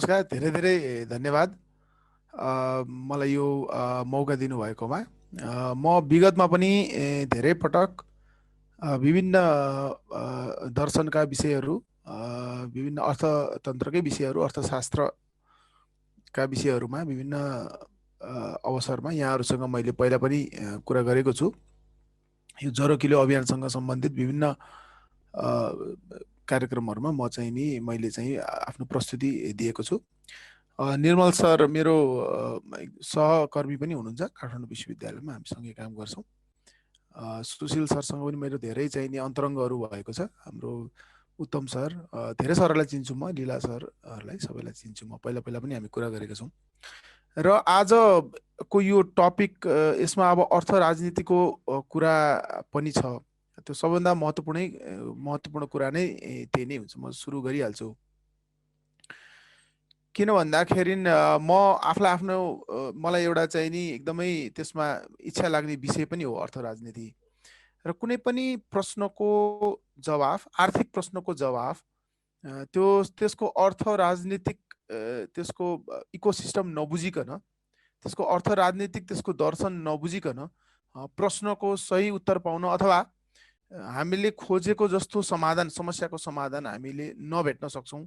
नमस्कार, धेरै धेरै धन्यवाद मलाई यो मौका दिनुभएकोमा। म विगतमा पनि धेरै पटक विभिन्न दर्शनका विषयहरू, विभिन्न अर्थतन्त्रकै विषयहरू, अर्थशास्त्रका विषयहरूमा विभिन्न अवसरमा यहाँहरूसँग मैले पहिला पनि कुरा गरेको छु। यो जरो किलो अभियानसँग सम्बन्धित विभिन्न कार्यक्रमहरूमा मैले चाहिँ आफ्नो प्रस्तुति दिएको छु। निर्मल सर मेरो सहकर्मी पनि हुनुहुन्छ, काठमाडौँ विश्वविद्यालयमा हामी सँगै काम गर्छौँ। सुशील सरसँग पनि मेरो धेरै चाहिँ नि अन्तरङ्गहरू भएको छ। हाम्रो उत्तम सर, धेरै सरहरूलाई चिन्छु म, लीला सरहरूलाई सबैलाई चिन्छु म, पहिला पनि हामी कुरा गरेका छौँ। र आजको यो टपिक, यसमा अब अर्थ राजनीतिको कुरा पनि छ। त्यो सबभन्दा महत्त्वपूर्ण कुरा नै त्यही नै हुन्छ। म सुरु गरिहाल्छु। किन भन्दाखेरि म मलाई एउटा चाहिँ नि एकदमै त्यसमा इच्छा लाग्ने विषय पनि हो अर्थ राजनीति। र कुनै पनि प्रश्नको जवाफ, आर्थिक प्रश्नको जवाफ, त्यसको अर्थ राजनीतिक, त्यसको इकोसिस्टम नबुझिकन, त्यसको अर्थ राजनीतिक, त्यसको दर्शन नबुझिकन प्रश्नको सही उत्तर पाउन अथवा हामीले खोजेको जस्तो समस्याको समाधान हामीले नभेट्न सक्छौँ,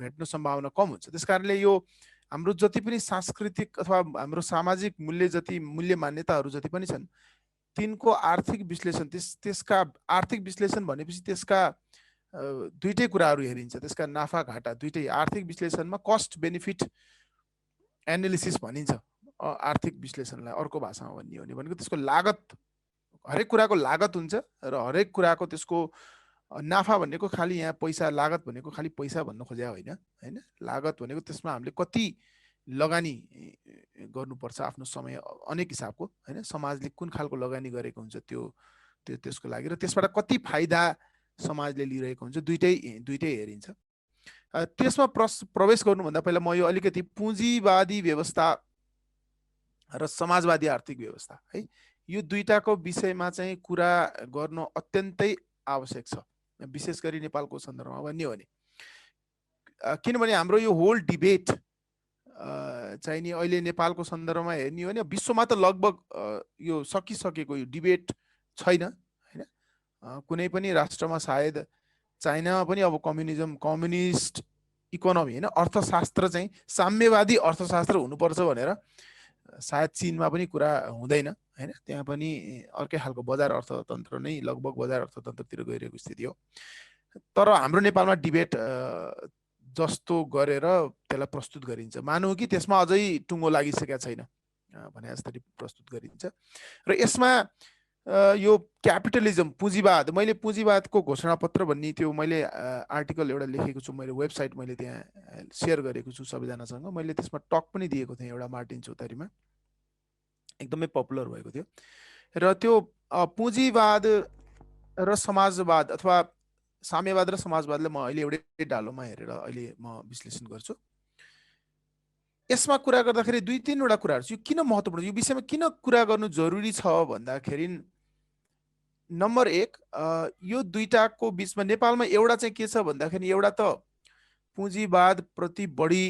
भेट्न सम्भावना कम हुन्छ। त्यसकारणले यो हाम्रो जति पनि सांस्कृतिक अथवा हाम्रो सामाजिक मूल्य मान्यताहरू जति पनि छन्, तिनको आर्थिक विश्लेषण, त्यसका आर्थिक विश्लेषण भनेपछि त्यसका दुईटै कुराहरू हेरिन्छ। त्यसका नाफा घाटा दुईटै। आर्थिक विश्लेषणमा कस्ट बेनिफिट एनालिसिस भनिन्छ आर्थिक विश्लेषणलाई अर्को भाषामा भन्ने हो भने। भनेको त्यसको लागत, हरेक कुराको लागत हुन्छ र हरेक कुराको त्यसको नाफा भनेको खालि यहाँ पैसा, लागत भनेको खालि पैसा भन्न खोजेको होइन। लागत भनेको त्यसमा हामीले कति लगानी गर्नुपर्छ आफ्नो समय, अनेक हिसाबको होइन। समाजले कुन खालको लगानी गरेको हुन्छ त्यसको लागि, र त्यसबाट कति फाइदा समाजले लिइरहेको हुन्छ, दुईटै हेरिन्छ। त्यसमा प्रवेश गर्नुभन्दा पहिला म यो अलिकति पुँजीवादी व्यवस्था र समाजवादी आर्थिक व्यवस्था है, यो दुईटाको विषयमा चाहिँ कुरा गर्नु अत्यन्तै आवश्यक छ, विशेष गरी नेपालको सन्दर्भमा भन्ने हो भने। किनभने हाम्रो यो होल डिबेट चाहिँ नि अहिले नेपालको सन्दर्भमा हेर्ने हो भने विश्वमा त लगभग यो सकिसकेको यो डिबेट छैन होइन। कुनै पनि राष्ट्रमा, सायद चाइनामा पनि अब कम्युनिस्ट इकोनोमी होइन, अर्थशास्त्र चाहिँ साम्यवादी अर्थशास्त्र हुनुपर्छ भनेर सायद चीनमा पनि कुरा हुँदैन होइन। त्यहाँ पनि अर्कै खालको बजार अर्थतन्त्र नै, लगभग बजार अर्थतन्त्रतिर गइरहेको स्थिति हो। तर हाम्रो नेपालमा डिबेट जस्तो गरेर त्यसलाई प्रस्तुत गरिन्छ, मानौँ कि त्यसमा अझै टुङ्गो लागिसकेका छैन भने जसरी प्रस्तुत गरिन्छ। र यसमा यो क्यापिटलिजम, पुँजीवाद, मैले पुँजीवादको घोषणापत्र भन्ने त्यो मैले आर्टिकल एउटा लेखेको छु, मैले वेबसाइट मैले त्यहाँ सेयर गरेको छु सबैजनासँग। मैले त्यसमा टक पनि दिएको थिएँ एउटा मार्टिन चौतारीमा, एकदमै पपुलर भएको थियो। र त्यो पुँजीवाद र समाजवाद अथवा साम्यवाद र समाजवादलाई म अहिले एउटै डालोमा हेरेर अहिले म विश्लेषण गर्छु। यसमा कुरा गर्दाखेरि दुई तीनवटा कुराहरू छ। यो किन महत्त्वपूर्ण, यो विषयमा किन कुरा गर्नु जरुरी छ भन्दाखेरि, नम्बर एक, यो दुईटाको बिचमा नेपालमा एउटा चाहिँ के छ भन्दाखेरि, एउटा त पुँजीवाद प्रति बढी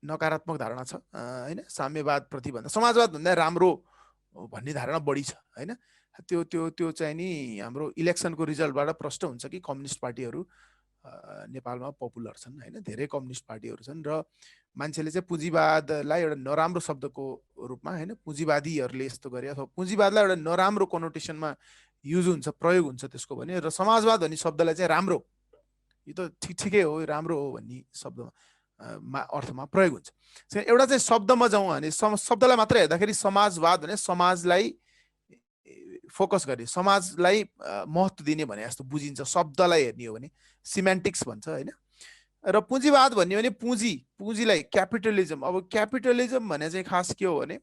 नकारात्मक धारणा छ होइन। साम्यवाद प्रति भन्दा समाजवाद भन्दा राम्रो भन्ने धारणा बढी छ होइन। त्यो चाहिँ नि हाम्रो इलेक्सनको रिजल्टबाट प्रष्ट हुन्छ कि कम्युनिस्ट पार्टीहरू नेपालमा पपुलर छन् होइन। धेरै कम्युनिस्ट पार्टीहरू छन् र मान्छेले चाहिँ पुँजीवादलाई एउटा नराम्रो शब्दको रूपमा होइन, पुँजीवादीहरूले यस्तो गरे अथवा पुँजीवादलाई एउटा नराम्रो कोनोटेसनमा युज हुन्छ, प्रयोग हुन्छ त्यसको भने। र समाजवाद भन्ने शब्दलाई चाहिँ राम्रो, यो त ठिकै हो, राम्रो हो भन्ने शब्दमा अर्थमा प्रयोग हुन्छ। एउटा चाहिँ शब्दमा जाउँ भने, शब्दलाई मात्र हेर्दाखेरि समाजवाद भने समाजलाई फोकस गर्ने, समाजलाई महत्त्व दिने भने जस्तो बुझिन्छ शब्दलाई हेर्ने हो भने, सिमेन्टिक्स भन्छ होइन। र पुँजीवाद भन्ने भने पुँजीलाई, क्यापिटलिजम। अब क्यापिटलिजम भने चाहिँ खास के हो भने,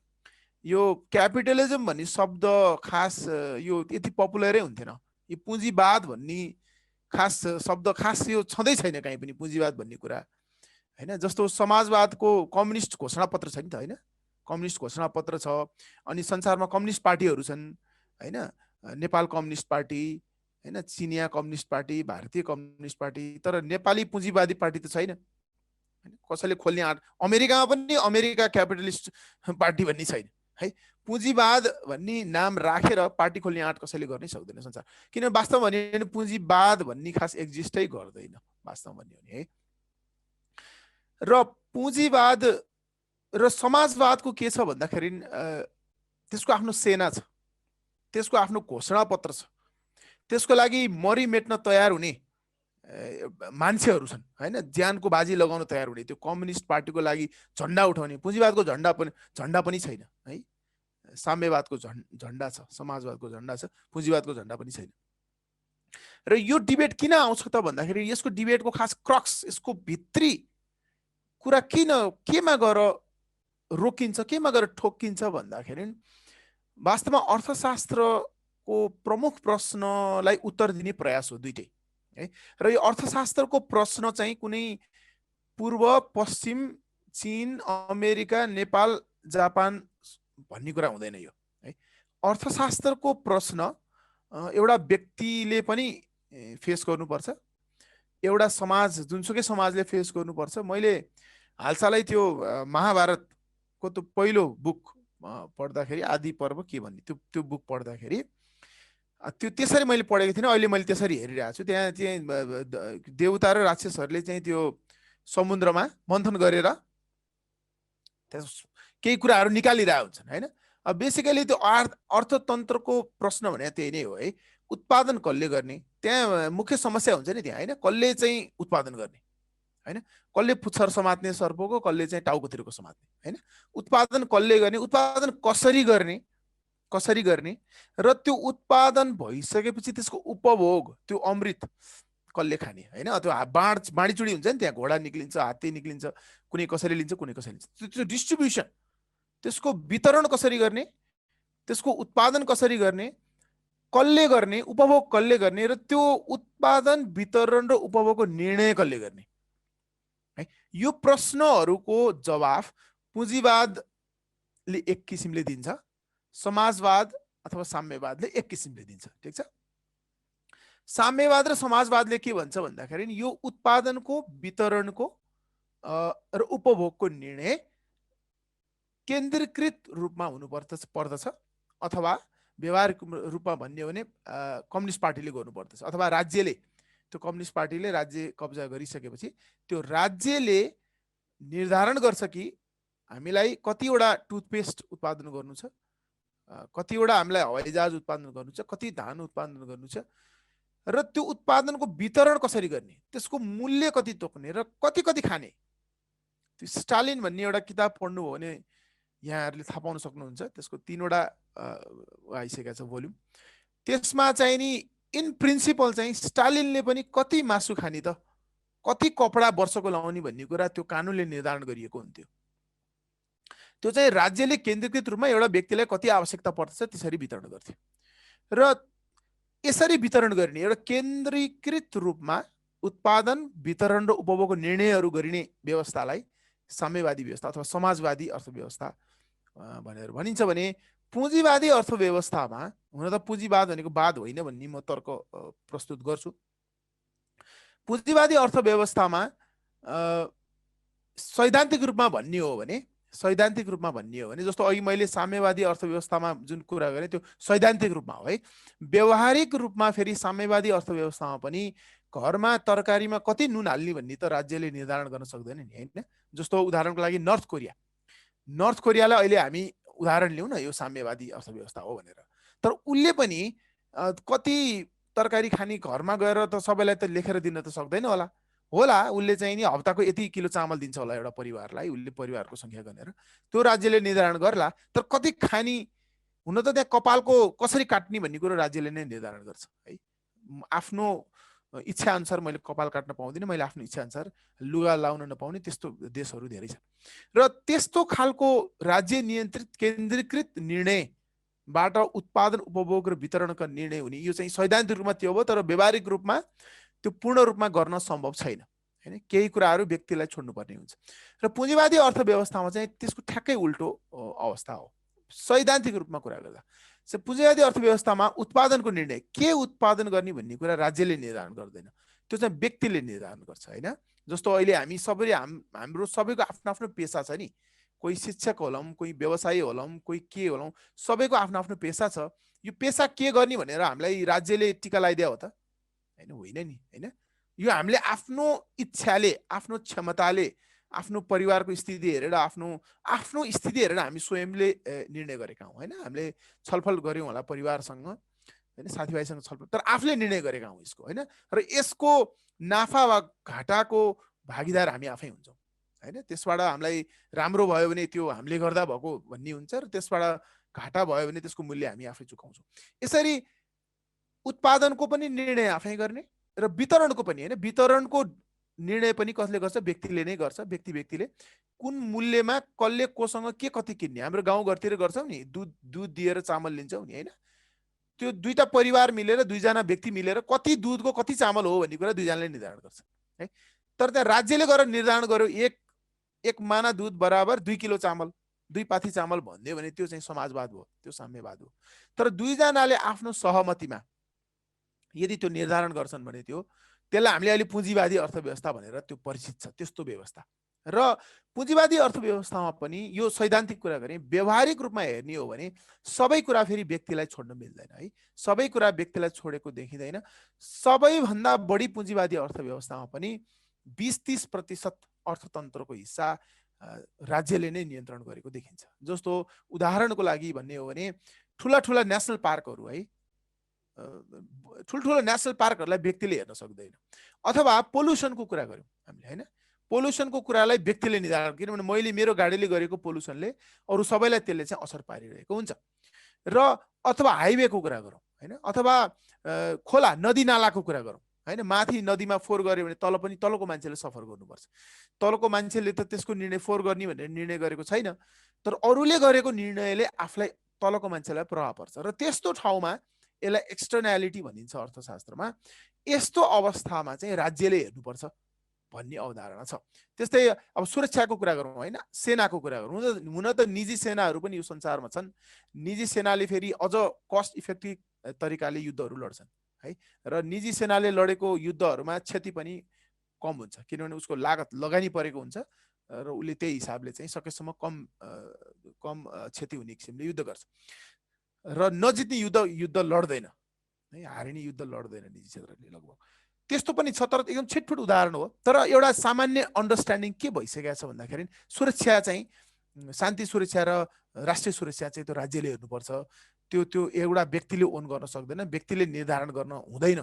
यो क्यापिटलिजम भन्ने शब्द खास यो यति पपुलरै हुन्थेन। यो पुँजीवाद भन्ने खास शब्द खास यो छँदै छैन कहीँ पनि, पुँजीवाद भन्ने कुरा होइन। जस्तो समाजवादको कम्युनिस्ट घोषणापत्र छ नि त होइन, कम्युनिस्ट घोषणापत्र छ, अनि संसारमा कम्युनिस्ट पार्टीहरू छन् होइन। नेपाल कम्युनिस्ट पार्टी होइन, चिनिया कम्युनिस्ट पार्टी, भारतीय कम्युनिस्ट पार्टी, तर नेपाली पुँजीवादी पार्टी त छैन हैन कसैले खोल्ने आँट अमेरिकामा पनि अमेरिका क्यापिटलिस्ट पार्टी भन्ने छैन है पुँजीवाद भन्ने नाम राखेर पार्टी खोल्ने आँट कसैले गर्नै सक्दैन संसार किन वास्तवमा भन्यो भने पुँजीवाद भन्ने खास एक्जिस्टै गर्दैन वास्तवमा भन्यो भने है र पुँजीवाद र समाजवादको के छ भन्दाखेरि त्यसको आफ्नो सेना छ त्यसको आफ्नो घोषणा पत्र छ त्यसको लागि मरि मेट्न तयार हुने मान्छेहरू छन् हैन ज्यानको बाजी लगाउन तयार हुने त्यो कम्युनिस्ट पार्टीको लागि झण्डा उठाउने पुँजीवादको झण्डा पनि छैन है साम्यवादको झण्डा छ समाजवादको झण्डा छ पुँजीवादको झण्डा पनि छैन र यो डिबेट किन आउँछ त भन्दाखेरि यसको डिबेटको खास क्रक्स यसको भित्री कुरा किन केमा गएर रोकिन्छ केमा गएर ठोक्किन्छ भन्दाखेरि वास्तवमा अर्थशास्त्रको प्रमुख प्रश्नलाई उत्तर दिने प्रयास हो दुईटै है र यो अर्थशास्त्रको प्रश्न चाहिँ कुनै पूर्व पश्चिम चीन अमेरिका नेपाल जापान भन्ने कुरा हुँदैन यो है अर्थशास्त्रको प्रश्न एउटा व्यक्तिले पनि फेस गर्नुपर्छ एउटा समाज जुनसुकै समाजले फेस गर्नुपर्छ मैले हालसालै त्यो महाभारतको त्यो पहिलो बुक पढ्दाखेरि आदि पर्व के भन्ने त्यो बुक पढ्दाखेरि त्यो त्यसरी मैले पढेको थिइनँ अहिले मैले त्यसरी हेरिरहेको छु त्यहाँ चाहिँ देवता र राक्षसहरूले चाहिँ त्यो समुद्रमा मन्थन गरेर त्यस केही कुराहरू निकालिरहेको हुन्छन् हैन अब बेसिकली त्यो अर्थतन्त्रको प्रश्न भने त्यही नै हो है उत्पादन कसले गर्ने त्यहाँ मुख्य समस्या हुन्छ नि त्यहाँ हैन कसले चाहिँ उत्पादन गर्ने हैन कसले पुच्छर समात्ने सर्पको कसले चाहिँ टाउकोतिरको समात्ने हैन उत्पादन कसले गर्ने उत्पादन कसरी गर्ने र त्यो उत्पादन भइसकेपछि त्यसको उपभोग त्यो अमृत कसले खाने हैन त्यो बाँडीचुडी हुन्छ नि त्यहाँ घोडा निक्लिन्छ हात्ती निक्लिन्छ कुनै कसैले लिन्छ कुनै कसैले लिन्छ त्यो डिस्ट्रिब्युसन त्यसको वितरण कसरी गर्ने त्यसको उत्पादन कसरी गर्ने कसले गर्ने उपभोग कसले गर्ने र त्यो उत्पादन वितरण र उपभोगको निर्णय कसले गर्ने है यो प्रश्नहरूको जवाफ पुँजीवादले एक किसिमले दिन्छ समाजवाद अथवा साम्यवादले एक किसिमले दिन्छ ठीक छ साम्यवाद र समाजवादले के भन्छ भन्दाखेरि यो उत्पादनको वितरणको र उपभोगको निर्णय केन्द्रीकृत रूपमा पर्दछ अथवा व्यवहारिक रूपमा भन्ने हो भने कम्युनिस्ट पार्टीले गर्नुपर्दछ अथवा राज्यले त्यो कम्युनिस्ट पार्टीले राज्य कब्जा गरिसकेपछि त्यो राज्यले निर्धारण गर्छ कि हामीलाई कतिवटा टुथपेस्ट उत्पादन गर्नु छ कतिवटा हामीलाई हवाईजहाज उत्पादन गर्नु छ कति धान उत्पादन गर्नु छ र त्यो उत्पादनको वितरण कसरी गर्ने त्यसको मूल्य कति तोक्ने र कति खाने त्यो स्टालिन भन्ने एउटा किताब पढ्नु हो भने यहाँहरूले थाहा पाउन सक्नुहुन्छ त्यसको 3वटा आइसकेको छ भोल्युम त्यसमा चाहिँ नि इन प्रिन्सिपल चाहिँ स्टालिनले पनि कति मासु खाने त कति कपडा वर्षको लाउने भन्ने कुरा त्यो कानुनले निर्धारण गरिएको हुन्थ्यो त्यो चाहिँ राज्यले केन्द्रीकृत रूपमा एउटा व्यक्तिलाई कति आवश्यकता पर्छ त्यसरी वितरण गर्थे र यसरी वितरण गर्ने एउटा केन्द्रीकृत रूपमा उत्पादन वितरण र उपभोगको निर्णयहरू गरिने व्यवस्थालाई साम्यवादी व्यवस्था अथवा समाजवादी अर्थव्यवस्था भनेर भनिन्छ भने पुँजीवादी अर्थव्यवस्थामा हुन त पुँजीवाद भनेको वाद होइन भन्ने म तर्क प्रस्तुत गर्छु पुँजीवादी अर्थव्यवस्थामा सैद्धान्तिक रूपमा भन्ने हो भने जस्तो अघि मैले साम्यवादी अर्थव्यवस्थामा जुन कुरा गरेँ त्यो सैद्धान्तिक रूपमा हो है व्यवहारिक रूपमा फेरि साम्यवादी अर्थव्यवस्थामा पनि घरमा तरकारीमा कति नुन हाल्ने भन्ने त राज्यले निर्धारण गर्न सक्दैन नि हैन जस्तो उदाहरणको लागि नर्थ कोरियालाई अहिले हामी उदाहरण लिउँ न यो साम्यवादी अर्थव्यवस्था हो भनेर तर उसले पनि कति तरकारी खाने घरमा गएर त सबैलाई त लेखेर दिन त सक्दैन होला उसले चाहिँ नि हप्ताको यति किलो चामल दिन्छ होला एउटा परिवारलाई उसले परिवारको संख्या गनेर त्यो राज्यले निर्धारण गर्ला तर कति खानी हुन त त्यहाँ कपालको कसरी काट्ने भन्ने कुरो राज्यले नै निर्धारण गर्छ है आफ्नो इच्छा अनुसार मैले कपाल काट्न पाउँदिन मैले आफ्नो इच्छा अनुसार लुगा लाउन नपाउने त्यस्तो देशहरू धेरै छन् र त्यस्तो खालको राज्य नियन्त्रित केन्द्रीकृत निर्णयबाट उत्पादन उपभोग र वितरणका निर्णय हुने यो चाहिँ सैद्धान्तिक रूपमा त्यो हो तर व्यावहारिक रूपमा त्यो पूर्ण रूपमा गर्न सम्भव छैन हैन केही कुराहरू व्यक्तिलाई छोड्नुपर्ने हुन्छ र पुँजीवादी अर्थव्यवस्थामा चाहिँ त्यसको ठ्याक्कै उल्टो अवस्था हो सैद्धान्तिक रूपमा कुरा गर्दा पुँजीवादी अर्थव्यवस्थामा उत्पादनको निर्णय के उत्पादन गर्ने भन्ने कुरा राज्यले निर्धारण गर्दैन त्यो चाहिँ व्यक्तिले निर्धारण गर्छ हैन जस्तो अहिले हामी सबैले हाम्रो सबैको आफ्नो आफ्नो पेसा छ नि। कोही शिक्षक होलौँ, कोही व्यवसायी होलौँ, कोही के होलौँ, सबैको आफ्नो आफ्नो पेसा छ। यो पेसा के गर्ने भनेर हामीलाई राज्यले टिका लगाइदिया हो त? होइन नि, होइन। यो हामीले आफ्नो इच्छाले, आफ्नो क्षमताले, आफ्नो परिवारको स्थिति हेरेर, आफ्नो स्थिति हेरेर हामी स्वयंले निर्णय गरेका हौँ, होइन। हामीले छलफल गऱ्यौँ होला परिवारसँग, होइन, साथीभाइसँग छलफल, तर आफूले निर्णय गरेका हौँ यसको, होइन। र यसको नाफा वा घाटाको भागीदार हामी आफै हुन्छौँ, होइन। त्यसबाट हामीलाई राम्रो भयो भने त्यो हामीले गर्दा भएको भन्ने हुन्छ, र त्यसबाट घाटा भयो भने त्यसको मूल्य हामी आफै चुकाउँछौँ। यसरी उत्पादनको पनि निर्णय आफै गर्ने र वितरणको पनि, होइन। वितरणको निर्णय पनि कसले गर्छ? व्यक्तिले नै गर्छ। व्यक्तिले कुन मूल्यमा कसले कोसँग के कति किन्ने। हाम्रो गाउँघरतिर गर्छौँ नि, दुध दिएर चामल लिन्छौँ नि, होइन। त्यो दुईटा परिवार मिलेर, दुईजना व्यक्ति मिलेर कति दुधको कति चामल हो भन्ने कुरा दुईजनाले निर्धारण गर्छ, है। तर त्यहाँ राज्यले गरेर निर्धारण गर्यो एक माना दुध बराबर 2 किलो चामल, 2 पाथी चामल भनिदियो भने त्यो चाहिँ समाजवाद हो, त्यो साम्यवाद हो। तर दुईजनाले आफ्नो सहमतिमा यदि त्यो निर्धारण गर्छन् भने त्यसलाई हामीले अहिले पुँजीवादी अर्थव्यवस्था भनेर त्यो परिचित छ, त्यस्तो व्यवस्था। र पुँजीवादी अर्थव्यवस्थामा पनि यो सैद्धान्तिक कुरा गरे, व्यवहारिक रूपमा हेर्ने हो भने सबै कुरा फेरि व्यक्तिलाई छोड्न मिल्दैन, है। सबै कुरा व्यक्तिलाई छोडेको देखिँदैन। सबैभन्दा बढी पुँजीवादी अर्थव्यवस्थामा पनि 20-30% अर्थतन्त्रको हिस्सा राज्यले नै नियन्त्रण गरेको देखिन्छ। जस्तो उदाहरणको लागि भन्ने हो भने ठुला नेसनल पार्कहरू, है, ठुल्ठुलो नेसनल पार्कहरूलाई व्यक्तिले हेर्न सक्दैन। अथवा पोल्युसनको कुरा गऱ्यौँ हामीले, होइन। पोल्युसनको कुरालाई व्यक्तिले निर्धारण, किनभने मैले मेरो गाडीले गरेको पोल्युसनले अरू सबैलाई त्यसले चाहिँ असर पारिरहेको हुन्छ। र अथवा हाइवेको कुरा गरौँ, होइन। अथवा खोला नदी नालाको कुरा गरौँ, होइन। माथि नदीमा फोहोर गऱ्यो भने तल पनि तलको मान्छेले सफर गर्नुपर्छ। तलको मान्छेले त त्यसको निर्णय फोहोर गर्ने भनेर निर्णय गरेको छैन, तर अरूले गरेको निर्णयले आफूलाई, तलको मान्छेलाई प्रभाव पर्छ। र त्यस्तो ठाउँमा यसलाई एक्सटर्नालिटी भनिन्छ अर्थशास्त्रमा। यस्तो अवस्थामा चाहिँ राज्यले हेर्नुपर्छ भन्ने अवधारणा छ। त्यस्तै अब सुरक्षाको कुरा गरौँ, होइन, सेनाको कुरा गरौँ। हुन त निजी सेनाहरू पनि यो संसारमा छन्। निजी सेनाले फेरि अझ कस्ट इफेक्टिभ तरिकाले युद्धहरू लड्छन्, है। र निजी सेनाले लडेको युद्धहरूमा क्षति पनि कम हुन्छ, किनभने उसको लागत लगानी परेको हुन्छ र उसले त्यही हिसाबले चाहिँ सकेसम्म कम क्षति हुने किसिमले युद्ध गर्छ। र नजित्ने युद्ध लड्दैन, है। हारिने युद्ध लड्दैन निजी क्षेत्रले लगभग। त्यस्तो पनि छ, तर एकदम छिटफुट उदाहरण हो। तर एउटा सामान्य अन्डरस्ट्यान्डिङ के भइसकेको छ भन्दाखेरि सुरक्षा चाहिँ, शान्ति सुरक्षा र राष्ट्रिय सुरक्षा चाहिँ त्यो राज्यले हेर्नुपर्छ। त्यो एउटा व्यक्तिले ओन गर्न सक्दैन, व्यक्तिले निर्धारण गर्न हुँदैन,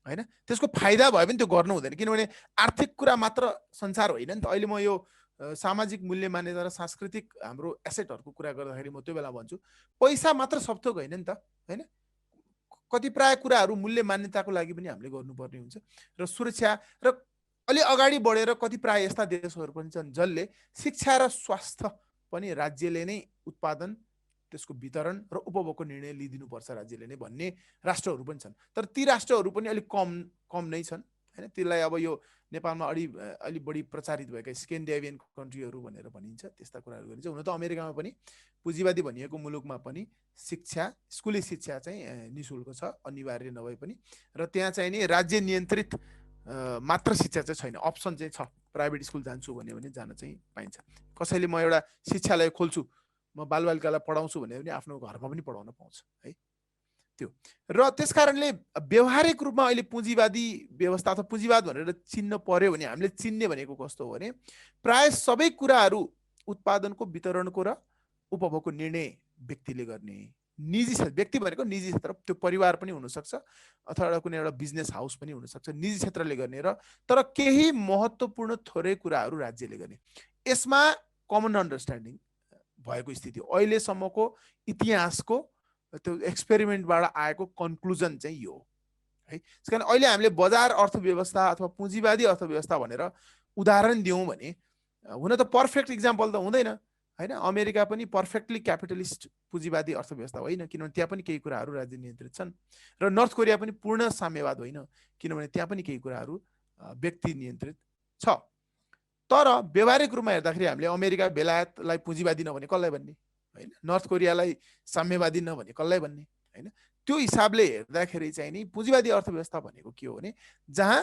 होइन। त्यसको फाइदा भयो भने त्यो गर्नु हुँदैन, किनभने आर्थिक कुरा मात्र संसार होइन नि त। अहिले म यो सामाजिक मूल्य मान्यता र सांस्कृतिक हाम्रो एसेटहरूको कुरा गर्दाखेरि म त्यो बेला भन्छु पैसा मात्र सब थोक होइन नि त, होइन। कति प्राय कुराहरू मूल्य मान्यताको लागि पनि हामीले गर्नुपर्ने हुन्छ। र सुरक्षा र अलि अगाडि बढेर कति प्राय यस्ता देशहरू पनि छन् जसले शिक्षा र स्वास्थ्य पनि राज्यले नै उत्पादन, त्यसको वितरण र उपभोगको निर्णय लिइदिनुपर्छ राज्यले नै भन्ने राष्ट्रहरू पनि छन्। तर ती राष्ट्रहरू पनि अलिक कम नै छन्, होइन। त्यसलाई अब यो नेपालमा अलि बढी प्रचारित भएका स्केन्डिनेभियन कन्ट्रीहरू भनेर भनिन्छ, त्यस्ता कुराहरू गरिन्छ। हुन त अमेरिकामा पनि पुँजीवादी भनिएको मुलुकमा पनि शिक्षा, स्कुली शिक्षा चाहिँ निःशुल्क छ, अनिवार्य नभए पनि। र त्यहाँ चाहिँ नि राज्य नियन्त्रित मात्र शिक्षा चाहिँ छैन, अप्सन चाहिँ छ। प्राइभेट स्कुल जान्छु भन्यो भने जान चाहिँ पाइन्छ। कसैले म एउटा शिक्षालय खोल्छु, म बालबालिकालाई पढाउँछु भने पनि आफ्नो घरमा पनि पढाउन पाउँछ, है। त्यो र त्यसकारणले व्यवहारिक रूपमा अहिले पुँजीवादी व्यवस्था अथवा पुँजीवाद भनेर चिन्न पर्यो भने हामीले चिन्ने भनेको कस्तो हो भने प्राय सबै कुराहरू उत्पादनको, वितरणको र उपभोगको निर्णय व्यक्तिले गर्ने। निजी क्षेत्र, व्यक्ति भनेको निजी क्षेत्र, त्यो परिवार पनि हुनसक्छ अथवा कुनै एउटा बिजनेस हाउस पनि हुनसक्छ, निजी क्षेत्रले गर्ने। र तर केही महत्त्वपूर्ण थोरै कुराहरू राज्यले गर्ने। यसमा कमन अन्डरस्ट्यान्डिङ भएको स्थिति हो। अहिलेसम्मको इतिहासको त्यो एक्सपेरिमेन्टबाट आएको कन्क्लुजन चाहिँ यो हो, है। त्यसकारण अहिले हामीले बजार अर्थव्यवस्था अथवा पुँजीवादी अर्थव्यवस्था भनेर उदाहरण दियौँ भने हुन त पर्फेक्ट इक्जाम्पल त हुँदैन, होइन। अमेरिका पनि पर्फेक्टली क्यापिटलिस्ट पुँजीवादी अर्थव्यवस्था होइन, किनभने त्यहाँ पनि केही कुराहरू राज्य नियन्त्रित छन्। र नर्थ कोरिया पनि पूर्ण साम्यवाद होइन, किनभने त्यहाँ पनि केही कुराहरू व्यक्ति नियन्त्रित छ। तर व्यवहारिक रूपमा हेर्दाखेरि हामीले अमेरिका, बेलायतलाई पुँजीवादी नभने कसलाई भन्ने, होइन। नर्थ कोरियालाई साम्यवादी नभने कसलाई भन्ने, होइन। त्यो हिसाबले हेर्दाखेरि चाहिँ नि पुँजीवादी अर्थव्यवस्था भनेको के हो भने जहाँ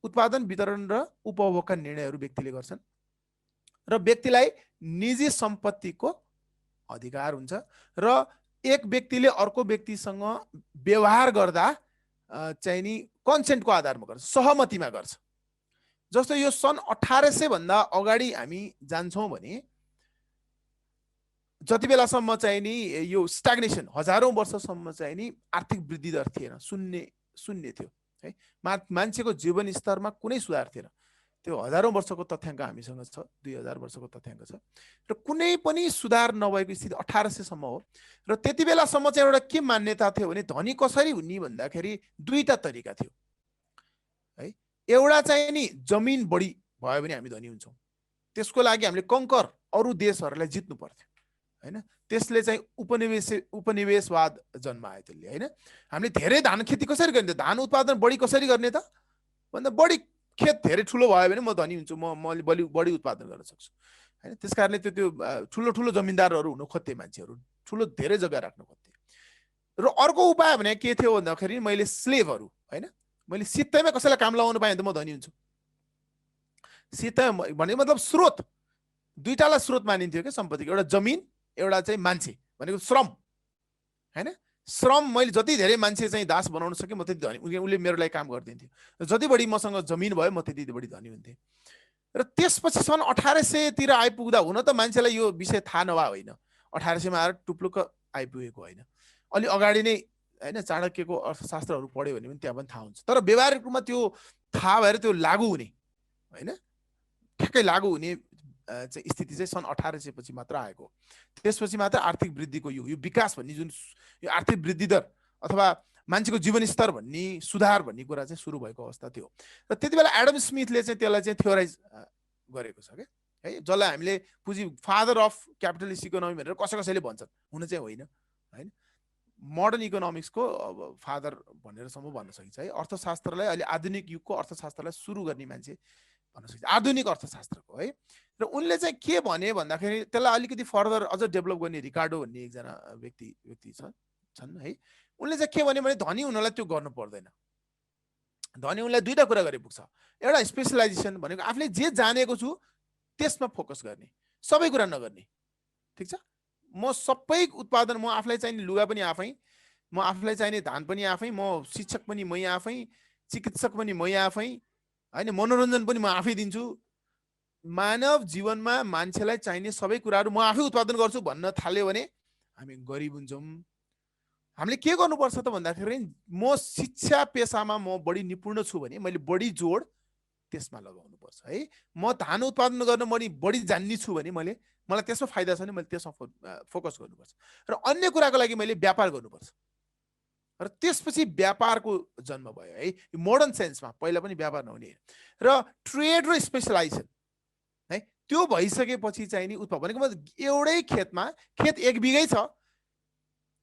उत्पादन, वितरण र उपभोगका निर्णयहरू व्यक्तिले गर्छन् र व्यक्तिलाई निजी सम्पत्तिको अधिकार हुन्छ र एक व्यक्तिले अर्को व्यक्तिसँग व्यवहार गर्दा चाहिँ नि कन्सेन्टको आधारमा गर्छ, सहमतिमा गर्छ। जस्तो यो सन् 1800 भन्दा अगाडि हामी जान्छौँ भने जति बेलासम्म चाहिँ नि यो स्ट्याग्नेसन, हजारौं वर्षसम्म चाहिँ नि आर्थिक वृद्धि दर थिएन, शून्य थियो है। मान्छेको जीवन स्तरमा कुनै सुधार थिएन। त्यो हजारौं वर्षको तथ्याङ्क हामीसँग छ, 2000 वर्षको तथ्याङ्क छ र कुनै पनि सुधार नभएको स्थिति 1800 सम्म हो। र त्यति बेलासम्म चाहिँ एउटा के मान्यता थियो भने धनी कसरी हुने भन्दाखेरि दुईटा तरिका थियो है। एउटा चाहिँ नि जमिन बढी भयो भने हामी धनी हुन्छौँ, त्यसको लागि हामीले कंकर अरू देशहरूलाई जित्नु पर्थ्यो हैन। त्यसले चाहिँ उपनिवेशवाद जन्मायो त्यसले हैन। हामीले धेरै धान खेती कसरी गर्ने, धान उत्पादन बढी कसरी गर्ने त भन्दा बढी खेत धेरै ठुलो भयो भने म धनी हुन्छु, मैले बढी उत्पादन गर्न सक्छु हैन। त्यसकारणले त्यो ठुलो ठुलो जमिनदारहरू हुन खोज्थे मान्छेहरू, ठुलो धेरै जग्गा राख्न खोज्थे। र अर्को उपाय भने के थियो भन्दाखेरि मैले स्लेभहरू हैन, मैले सित्तैमा कसैलाई काम लगाउनु पाएँ भने त म धनी हुन्छु। सित्तै भनेको मतलब स्रोत, दुईटालाई स्रोत मानिन्थ्यो क्या सम्पत्तिको, एउटा जमिन, एउटा चाहिँ मान्छे भनेको श्रम हैन। श्रम मैले जति धेरै मान्छे चाहिँ दास बनाउन सकेँ म त्यति धनी, उसले मेरो लागि काम गरिदिन्थ्यो। जति बढी मसँग जमिन भयो म त्यति बढी धनी हुन्थेँ। र त्यसपछि सन् 1800 तिर आइपुग्दा, हुन त मान्छेलाई यो विषय थाहा नभए होइन, 1800 मा आएर टुप्लुक्क आइपुगेको होइन, अलि अगाडि नै हैन चाणक्यको अर्थशास्त्रहरू पढ्यो भने पनि त्यहाँ पनि थाहा हुन्छ। तर व्यावहारिक रूपमा त्यो थाहा भएर त्यो लागू हुने हैन, ठ्याक्कै लागू हुने चाहिँ स्थिति चाहिँ सन् 1800 पछि मात्र आएको। त्यसपछि मात्र आर्थिक वृद्धिको यो विकास भन्ने जुन यो आर्थिक वृद्धि दर अथवा मान्छेको जीवन स्तर भन्ने सुधार भन्ने कुरा चाहिँ सुरु भएको अवस्था थियो। र त्यति बेला एडम स्मिथले चाहिँ त्यसलाई चाहिँ थ्योराइज गरेको छ क्या है, जसलाई हामीले पुँजी फादर अफ क्यापिटलिस्ट इकोनोमी भनेर कसैले भन्छन्, हुन चाहिँ होइन हैन। मोडर्न इकोनोमिक्सको फादर भनेरसम्म भन्न सकिन्छ है। अर्थशास्त्रलाई अहिले आधुनिक युगको अर्थशास्त्रलाई सुरु गर्ने मान्छे भन्न सकिन्छ, आधुनिक अर्थशास्त्रको है। र उनले चाहिँ के भने भन्दाखेरि त्यसलाई अलिकति फर्दर अझ डेभलप गर्ने रिकार्डो भन्ने एकजना व्यक्ति छन् है। उनले चाहिँ के भने धनी हुनलाई त्यो गर्नु पर्दैन। धनी हुनलाई दुईटा कुरा गरे पुग्छ। एउटा स्पेशलाइजेसन भनेको आफूले जे जानेको छु त्यसमा फोकस गर्ने, सबै कुरा नगर्ने, ठिक छ। म सबै उत्पादन, म आफूलाई चाहिने लुगा पनि आफै, म आफूलाई चाहिने धान पनि आफै, म शिक्षक पनि मै आफै, चिकित्सक पनि मै आफै हैन, मनोरञ्जन पनि म आफै दिन्छु। मानव जीवनमा मान्छेलाई चाहिने सबै कुराहरू म आफै उत्पादन गर्छु भन्न थाल्यो भने हामी गरिब हुन्छौँ। हामीले के गर्नुपर्छ त भन्दाखेरि म शिक्षा पेसामा म बढी निपुण छु भने मैले बढी जोड त्यसमा लगाउनु पर्छ है। म धान उत्पादन गर्न बढी जान्ने छु भने मलाई त्यसमा फाइदा छ भने मैले त्यसमा फोकस गर्नुपर्छ। र अन्य कुराको लागि मैले व्यापार गर्नुपर्छ। र त्यसपछि व्यापारको जन्म भयो है, मोडर्न सेन्समा। पहिला पनि व्यापार नहुने र ट्रेड र स्पेशलाइजेसन है, त्यो भइसकेपछि चाहिँ नि उत्पादन भनेको एउटै खेतमा, खेत 1 बिघै छ,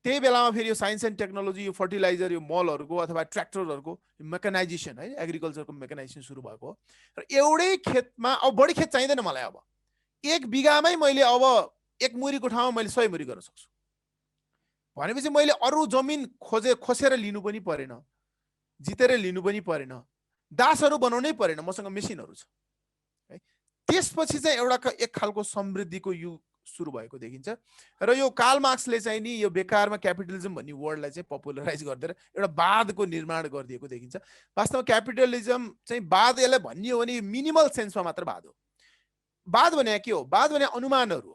त्यही बेलामा फेरि यो साइन्स एन्ड टेक्नोलोजी, यो फर्टिलाइजर, यो मलहरूको अथवा ट्र्याक्टरहरूको मेकानाइजेसन है, एग्रिकल्चरको मेकानाइजेसन सुरु भएको र एउटै खेतमा अब बढी खेत चाहिँदैन मलाई। अब 1 बिघामै मैले अब 1 मुरीको ठाउँमा मैले 100 मुरी गर्न सक्छु भनेपछि मैले अरू जमिन खोसेर लिनु पनि परेन, जितेर लिनु पनि परेन, दासहरू बनाउनै परेन, मसँग मेसिनहरू छ है। त्यसपछि चाहिँ एउटा एक खालको समृद्धिको युग सुरु भएको देखिन्छ। र यो कार्ल मार्क्सले चाहिँ नि यो बेकारमा क्यापिटलिजम भन्ने वर्डलाई चाहिँ पपुलराइज गरिदिएर एउटा वादको निर्माण गरिदिएको देखिन्छ। वास्तवमा क्यापिटलिजम चाहिँ वाद यसलाई भन्ने हो भने मिनिमल सेन्समा मात्र वाद हो। वाद भने के हो? वाद भने अनुमानहरू,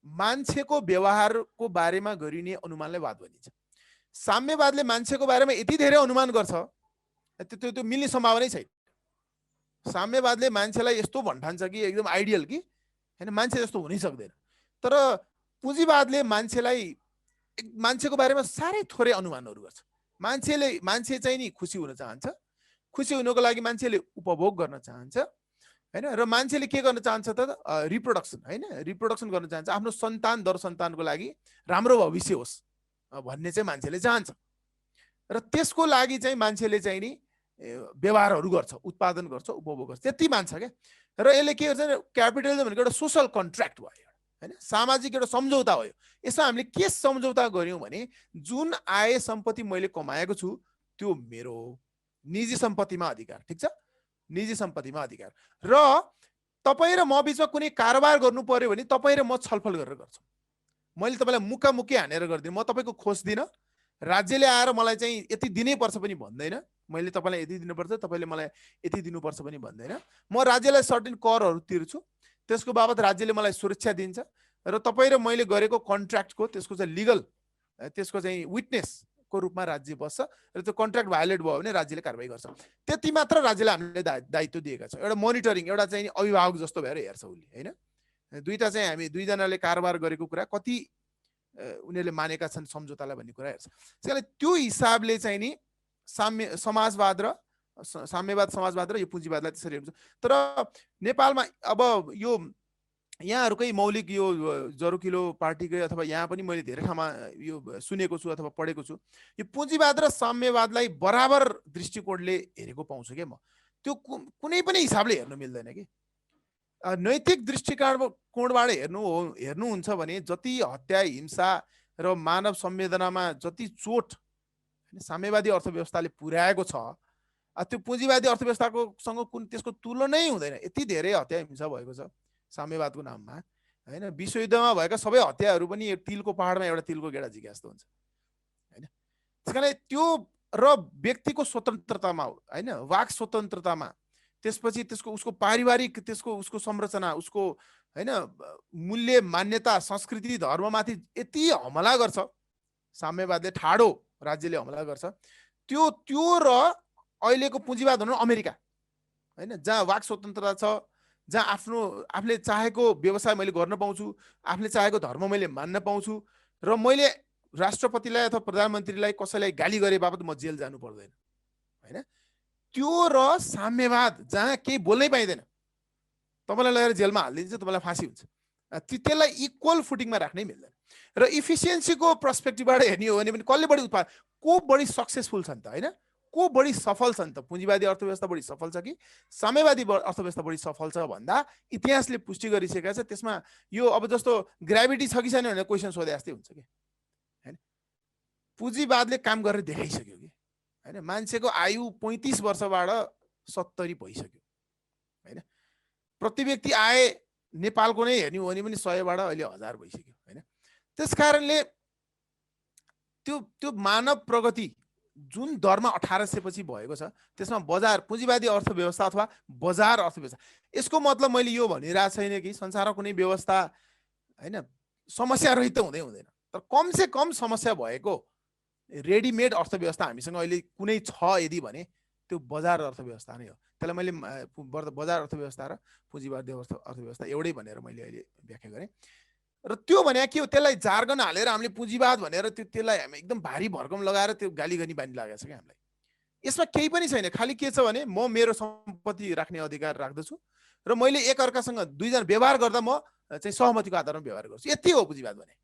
मान्छेको व्यवहारको बारेमा गरिने अनुमानलाई वाद भनिन्छ। साम्यवादले मान्छेको बारेमा यति धेरै अनुमान गर्छ त्यो मिल्ने सम्भावनै छैन। साम्यवादले मान्छेलाई यस्तो भन्ठान्छ कि एकदम आइडियल कि हैन, मान्छे जस्तो हुनै सक्दैन। तर पुँजीवादले मान्छेको बारेमा साह्रै थोरै अनुमानहरू गर्छ। मान्छे चाहिँ नि खुसी हुन चाहन्छ, खुसी हुनको लागि मान्छेले उपभोग गर्न चाहन्छ हैन। र मान्छेले के गर्न चाहन्छ त रिप्रोडक्सन हैन, रिप्रोडक्सन गर्न चाहन्छ, आफ्नो सन्तान दर सन्तानको लागि राम्रो भविष्य होस् भन्ने चाहिँ मान्छेले चाहन्छ। र त्यसको लागि चाहिँ मान्छेले चाहिँ नि व्यवहारहरू गर्छ, उत्पादन गर्छ, उपभोग गर्छ, त्यति मान्छ क्या। र यसले के गर्छ, क्यापिटलिजम भनेको एउटा सोसल कन्ट्र्याक्ट भयो हैन, सामाजिक एउटा सम्झौता हो। यसमा हामीले के सम्झौता गर्यौं भने जुन आय सम्पत्ति मैले कमाएको छु त्यो मेरो हो, निजी सम्पत्तिमा अधिकार, ठिक छ। निजी सम्पत्तिमा अधिकार। र तपाईँ र म बिचमा कुनै कारोबार गर्नु पर्यो भने तपाईँ र म छलफल गरेर गर्छौँ। मैले तपाईँलाई मुक्कामुक्की हानेर गर्दिनँ, म तपाईँको खोज्दिनँ। राज्यले आएर मलाई चाहिँ यति दिनै पर्छ पनि भन्दैन, मैले तपाईँलाई यति दिनुपर्छ, तपाईँले मलाई यति दिनुपर्छ पनि भन्दैन। म राज्यलाई सर्टेन करहरू तिर्छु, त्यसको बाबत राज्यले मलाई सुरक्षा दिन्छ र तपाईँ र मैले गरेको कन्ट्र्याक्टको त्यसको चाहिँ लिगल, त्यसको चाहिँ विटनेसको रूपमा राज्य बस्छ र त्यो कन्ट्र्याक्ट भायोलेट भयो भने राज्यले कारबाही गर्छ। त्यति मात्र राज्यले हामीले दायित्व दिएका छौँ। एउटा मोनिटरिङ, एउटा चाहिँ अभिभावक जस्तो भएर हेर्छ उसले, होइन। दुईटा चाहिँ हामी दुईजनाले कारोबार गरेको कुरा कति उनीहरूले मानेका छन् सम्झौतालाई भन्ने कुरा हेर्छ। त्यसैले त्यो हिसाबले चाहिँ नि समाजवाद र साम्यवाद, समाजवाद र यो पुँजीवादलाई त्यसरी हेर्छ। तर नेपालमा अब यो यहाँहरूकै मौलिक यो जरुकिलो पार्टीकै अथवा यहाँ पनि मैले धेरै ठाउँमा यो सुनेको छु अथवा पढेको छु, यो पुँजीवाद र साम्यवादलाई बराबर दृष्टिकोणले हेरेको पाउँछु क्या म। त्यो कुनै पनि हिसाबले हेर्नु मिल्दैन कि। नैतिक दृष्टिकोणबाट हेर्नुहुन्छ भने जति हत्या, हिंसा र मानव संवेदनामा जति चोट साम्यवादी अर्थव्यवस्थाले पुर्याएको छ, त्यो पुँजीवादी अर्थव्यवस्थाको सँग त्यसको तुलनै हुँदैन। यति धेरै हत्या हिंसा भएको छ साम्यवादको नाममा, होइन। विश्वयुद्धमा भएका सबै हत्याहरू पनि तिलको पहाडमा एउटा तिलको गेडा झिके जस्तो हुन्छ, होइन। त्यस कारण त्यो र व्यक्तिको स्वतन्त्रतामा, होइन, वाक स्वतन्त्रतामा, त्यसपछि त्यसको उसको पारिवारिक उसको संरचना, उसको, होइन, मूल्य, मान्यता, संस्कृति, धर्ममाथि यति हमला गर्छ साम्यवादले, ठाडो राज्यले हमला गर्छ। त्यो र अहिलेको पुँजीवाद भन्नु अमेरिका, होइन, जहाँ वाक स्वतन्त्रता छ, जहाँ आफूले चाहेको व्यवसाय मैले गर्न पाउँछु, आफूले चाहेको धर्म मैले मान्न पाउँछु र मैले राष्ट्रपतिलाई अथवा प्रधानमन्त्रीलाई कसैलाई गाली गरे बापत म जेल जानु पर्दैन, होइन। त्यो र साम्यवाद जहाँ केही बोल्नै पाइँदैन, तपाईँलाई लगेर जेलमा हालिदिन्छ, तपाईँलाई फाँसी हुन्छ, त्यसलाई इक्वल फुटिङमा राख्नै मिल्दैन। र इफिसियन्सीको पर्सपेक्टिभबाट हेर्ने हो भने पनि कसले बढी उत्पादन, को बढी सक्सेसफुल छन् त, होइन, को बढी सफल छन् त, पुँजीवादी अर्थव्यवस्था बढी सफल छ कि साम्यवादी अर्थव्यवस्था बढी सफल छ भन्दा इतिहासले पुष्टि गरिसकेका छ। त्यसमा यो अब जस्तो ग्राभिटी छ कि छैन भनेर क्वेसन सोधे जस्तै हुन्छ कि, होइन। पुँजीवादले काम गरेर देखाइसक्यो कि, होइन। मान्छेको आयु 35 वर्षबाट 70 भइसक्यो, होइन। प्रति व्यक्ति आय नेपालको नै हेर्ने हो भने पनि 100बाट अहिले 1000 भइसक्यो, होइन। त्यस कारणले त्यो मानव प्रगति जुन दरमा 1800 पछि भएको छ, त्यसमा बजार, पुँजीवादी अर्थव्यवस्था अथवा बजार अर्थव्यवस्था, यसको मतलब मैले यो भनिरहेको छैन कि संसारमा कुनै व्यवस्था, होइन, समस्या रहित हुँदैन, तर कम से कम समस्या भएको रेडिमेड अर्थव्यवस्था हामीसँग अहिले कुनै छ यदि भने त्यो बजार अर्थव्यवस्था नै हो। त्यसलाई मैले बजार अर्थव्यवस्था र पुँजीवादी अर्थव्यवस्था एउटै भनेर मैले अहिले व्याख्या गरेँ। र त्यो भने के हो, त्यसलाई जार्गन हालेर हामीले पुँजीवाद भनेर त्यसलाई हामी एकदम भारी भरकम लगाएर त्यो गाली गर्ने बानी लागेको छ क्या हामीलाई। यसमा केही पनि छैन, खालि के छ भने म मेरो सम्पत्ति राख्ने अधिकार राख्दछु र मैले एकअर्कासँग दुईजना व्यवहार गर्दा म चाहिँ सहमतिको आधारमा व्यवहार गर्छु, यति हो पुँजीवाद भने।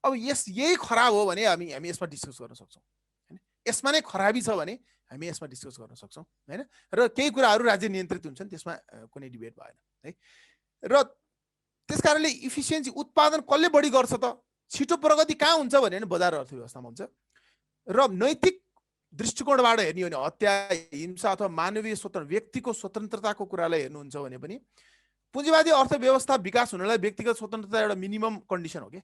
अब यही खराब हो भने हामी यसमा डिस्कस गर्न सक्छौँ, होइन। यसमा नै खराबी छ भने हामी यसमा डिस्कस गर्न सक्छौँ, होइन। र केही कुराहरू राज्य नियन्त्रित हुन्छन्, त्यसमा कुनै डिबेट भएन, है। र त्यस कारणले इफिसियन्सी, उत्पादन कसले बढी गर्छ त, छिटो प्रगति कहाँ हुन्छ भने बजार अर्थव्यवस्थामा हुन्छ। र नैतिक दृष्टिकोणबाट हेर्ने हो भने हत्या, हिंसा अथवा मानवीय स्वतन्त्र, व्यक्तिको स्वतन्त्रताको कुरालाई हेर्नुहुन्छ भने पनि पुँजीवादी अर्थव्यवस्था विकास हुनलाई व्यक्तिगत स्वतन्त्रता एउटा मिनिमम कन्डिसन हो कि।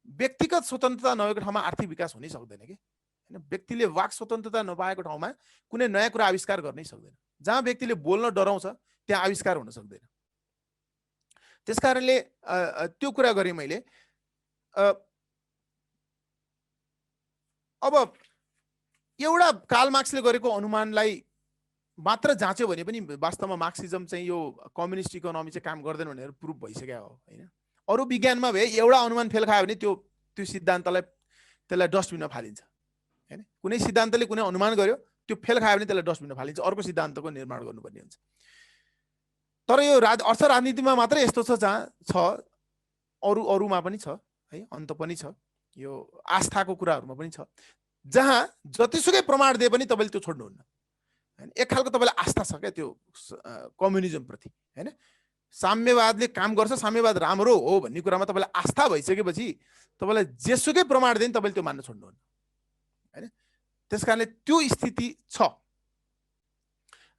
व्यक्तिगत स्वतन्त्रता नभएको ठाउँमा आर्थिक विकास हुनै सक्दैन कि, होइन। व्यक्तिले वाक स्वतन्त्रता नपाएको ठाउँमा कुनै नयाँ कुरा आविष्कार गर्नै सक्दैन। जहाँ व्यक्तिले बोल्न डराउँछ त्यहाँ आविष्कार हुन सक्दैन। त्यस कारणले त्यो कुरा गरेँ मैले। अब एउटा कार्ल मार्क्सले गरेको अनुमानलाई मात्र जाँच्यो भने पनि वास्तवमा मार्क्सिजम चाहिँ यो कम्युनिस्ट इकोनोमी चाहिँ काम गर्दैन भनेर प्रुभ भइसक्यो हो, होइन। अरू विज्ञानमा भए एउटा अनुमान फेल खायो भने त्यो सिद्धान्तलाई त्यसलाई डस्टबिनमा फालिन्छ, होइन। कुनै सिद्धान्तले कुनै अनुमान गर्यो, त्यो फेल खायो भने त्यसलाई डस्टबिनमा फालिन्छ, अर्को सिद्धान्तको निर्माण गर्नुपर्ने हुन्छ। तर यो अर्थ राजनीतिमा मात्रै यस्तो छ, जहाँ छ, अरूमा पनि छ, है, अन्त पनि छ, यो आस्थाको कुराहरूमा पनि छ, जहाँ जतिसुकै प्रमाण दिए पनि तपाईँले त्यो छोड्नुहुन्न, होइन। एक खालको तपाईँलाई आस्था छ क्या त्यो कम्युनिजमप्रति, होइन। साम्यवादले काम गर्छ, साम्यवाद राम्रो हो भन्ने कुरामा तपाईँलाई आस्था भइसकेपछि तपाईँलाई जेसुकै प्रमाण दिए पनि तपाईँले त्यो मान्न छोड्नुहुन्न, होइन। त्यस कारणले त्यो स्थिति छ।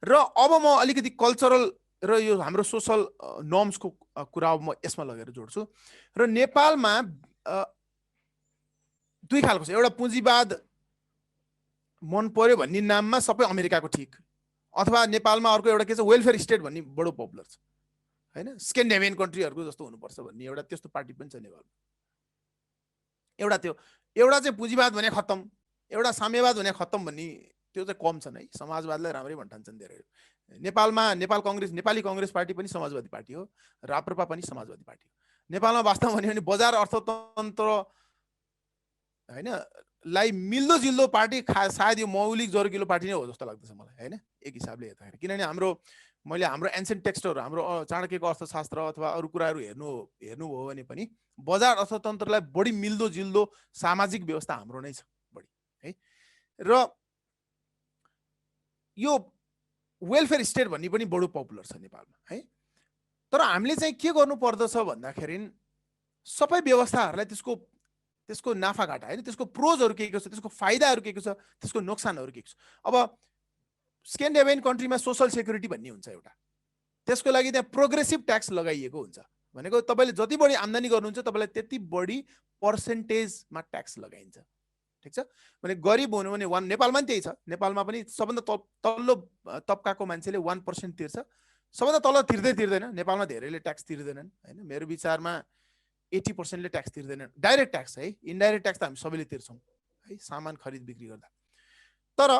र अब म अलिकति कल्चरल र यो हाम्रो सोसल नर्म्सको कुरा म यसमा लगेर जोड्छु। र नेपालमा दुई खालको छ। एउटा पुँजीवाद मन पर्यो भन्ने नाममा सबै अमेरिकाको ठिक, अथवा नेपालमा अर्को एउटा के छ वेलफेयर स्टेट भन्ने बडो पपुलर छ हैन। स्क्यान्डिनेभियन कन्ट्रीहरूको जस्तो हुनुपर्छ भन्ने एउटा त्यस्तो पार्टी पनि छ नेपालमा। एउटा त्यो एउटा चाहिँ पुँजीवाद भने खत्तम, एउटा साम्यवाद भने खत्तम भन्ने त्यो चाहिँ कम छन् है। समाजवादलाई राम्रै भन्ठान्छन् धेरै। नेपालमा नेपाली कांग्रेस पार्टी पनि समाजवादी पार्टी हो, राप्रपा पनि समाजवादी पार्टी हो। नेपालमा वास्तवमा भन्यो भने बजार अर्थतन्त्र हैन लाई मिल्दो जिल्दो पार्टी सायद यो मौलिक जरुगिलो पार्टी नै हो जस्तो लाग्दछ मलाई हैन, एक हिसाबले हेर्दाखेरि। किनभने मैले हाम्रो एन्सियन्ट टेक्स्टहरू, हाम्रो चाणक्यको अर्थशास्त्र अथवा अरू कुराहरू हेर्नुभयो भने पनि बजार अर्थतन्त्रलाई बढी मिल्दो जिल्दो सामाजिक व्यवस्था हाम्रो नै छ बढी है। र यो वेलफेयर स्टेट भन्ने पनि बडो पपुलर छ नेपालमा है। तर हामीले चाहिँ के गर्नु पर्दछ भन्दाखेरि सबै व्यवस्थाहरूलाई त्यसको नाफाघाटा हैन, त्यसको प्रोजहरू के छ, त्यसको फाइदाहरू के छ, त्यसको नोक्सानहरू के छ। अब स्क्यान्डिनेभियन कन्ट्रीमा सोशल सेक्युरिटी भन्ने हुन्छ एउटा, त्यसको लागि त्यहाँ प्रोग्रेसिभ ट्याक्स लगाइएको हुन्छ। भनेको तपाईले जति बढी आम्दानी गर्नुहुन्छ तपाईलाई त्यति बढी पर्सेन्टेजमा ट्याक्स लगाइन्छ, ठीक छ। भने गरिब हुनु भने नेपालमा पनि त्यही छ। नेपालमा पनि सबभन्दा तल्लो तबकाको मान्छेले 1% तिर्छ, सबभन्दा तल तिर्दैन। नेपालमा धेरैले ट्याक्स तिर्दैनन् हैन। मेरो विचारमा 80%ले ट्याक्स तिर्दैनन्, डाइरेक्ट ट्याक्स है। इन्डाइरेक्ट ट्याक्स त हामी सबैले तिर्छौँ है, सामान खरिद बिक्री गर्दा। तर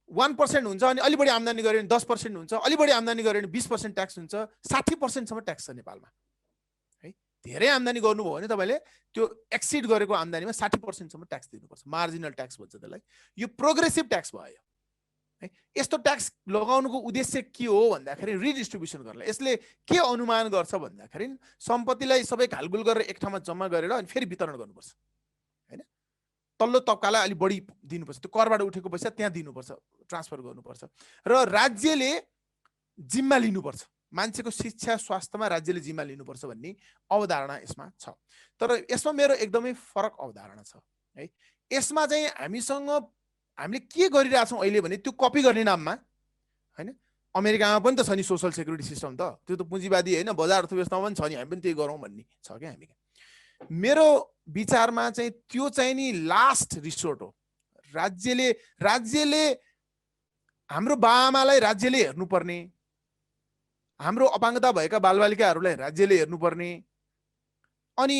1% हुन्छ, अनि अलि बढी आम्दानी गर्यो भने 10% हुन्छ, अलि बढी आम्दानी गर्यो भने 20% ट्याक्स हुन्छ, 60% सम्म ट्याक्स छ नेपालमा है। धेरै आम्दानी गर्नुभयो भने तपाईले त्यो एक्सिड गरेको आम्दानीमा 60% सम्म ट्याक्स दिनुपर्छ, मार्जिनल ट्याक्स भन्छ त्यसलाई। यो प्रोग्रेसिभ ट्याक्स भयो है। यस्तो ट्याक्स लगाउनुको उद्देश्य के हो भन्दाखेरि रिडिस्ट्रिब्युसन गर्नलाई। यसले के अनुमान गर्छ भन्दाखेरि सम्पत्तिलाई सबै घालगुल गरेर एक ठाउँमा जम्मा गरेर अनि फेरि वितरण गर्नुपर्छ हैन। तल्लो तबकालाई अलि बढी दिनुपर्छ, त्यो करबाट उठेको पैसा त्यहाँ दिनुपर्छ, ट्रान्सफर गर्नुपर्छ। र राज्यले जिम्मा लिनुपर्छ, मान्छेको शिक्षा स्वास्थ्यमा राज्यले जिम्मा लिनुपर्छ भन्ने अवधारणा यसमा छ। तर यसमा मेरो एकदमै फरक अवधारणा छ है। यसमा चाहिँ हामीले के गरिरहेछौँ अहिले भने त्यो कपी गर्ने नाममा हैन। अमेरिकामा पनि त छ नि सोशल सेक्युरिटी सिस्टम, त त्यो त पुँजीवादी हैन, बजार अर्थव्यवस्थामा पनि छ नि, हामी पनि त्यही गरौँ भन्ने छ क्या हामी। मेरो विचारमा चाहिँ त्यो चाहिँ नि लास्ट रिसोर्ट हो। राज्यले हाम्रो बाआमालाई राज्यले हेर्नुपर्ने, हाम्रो अपाङ्गता भएका बालबालिकाहरूलाई राज्यले हेर्नुपर्ने, अनि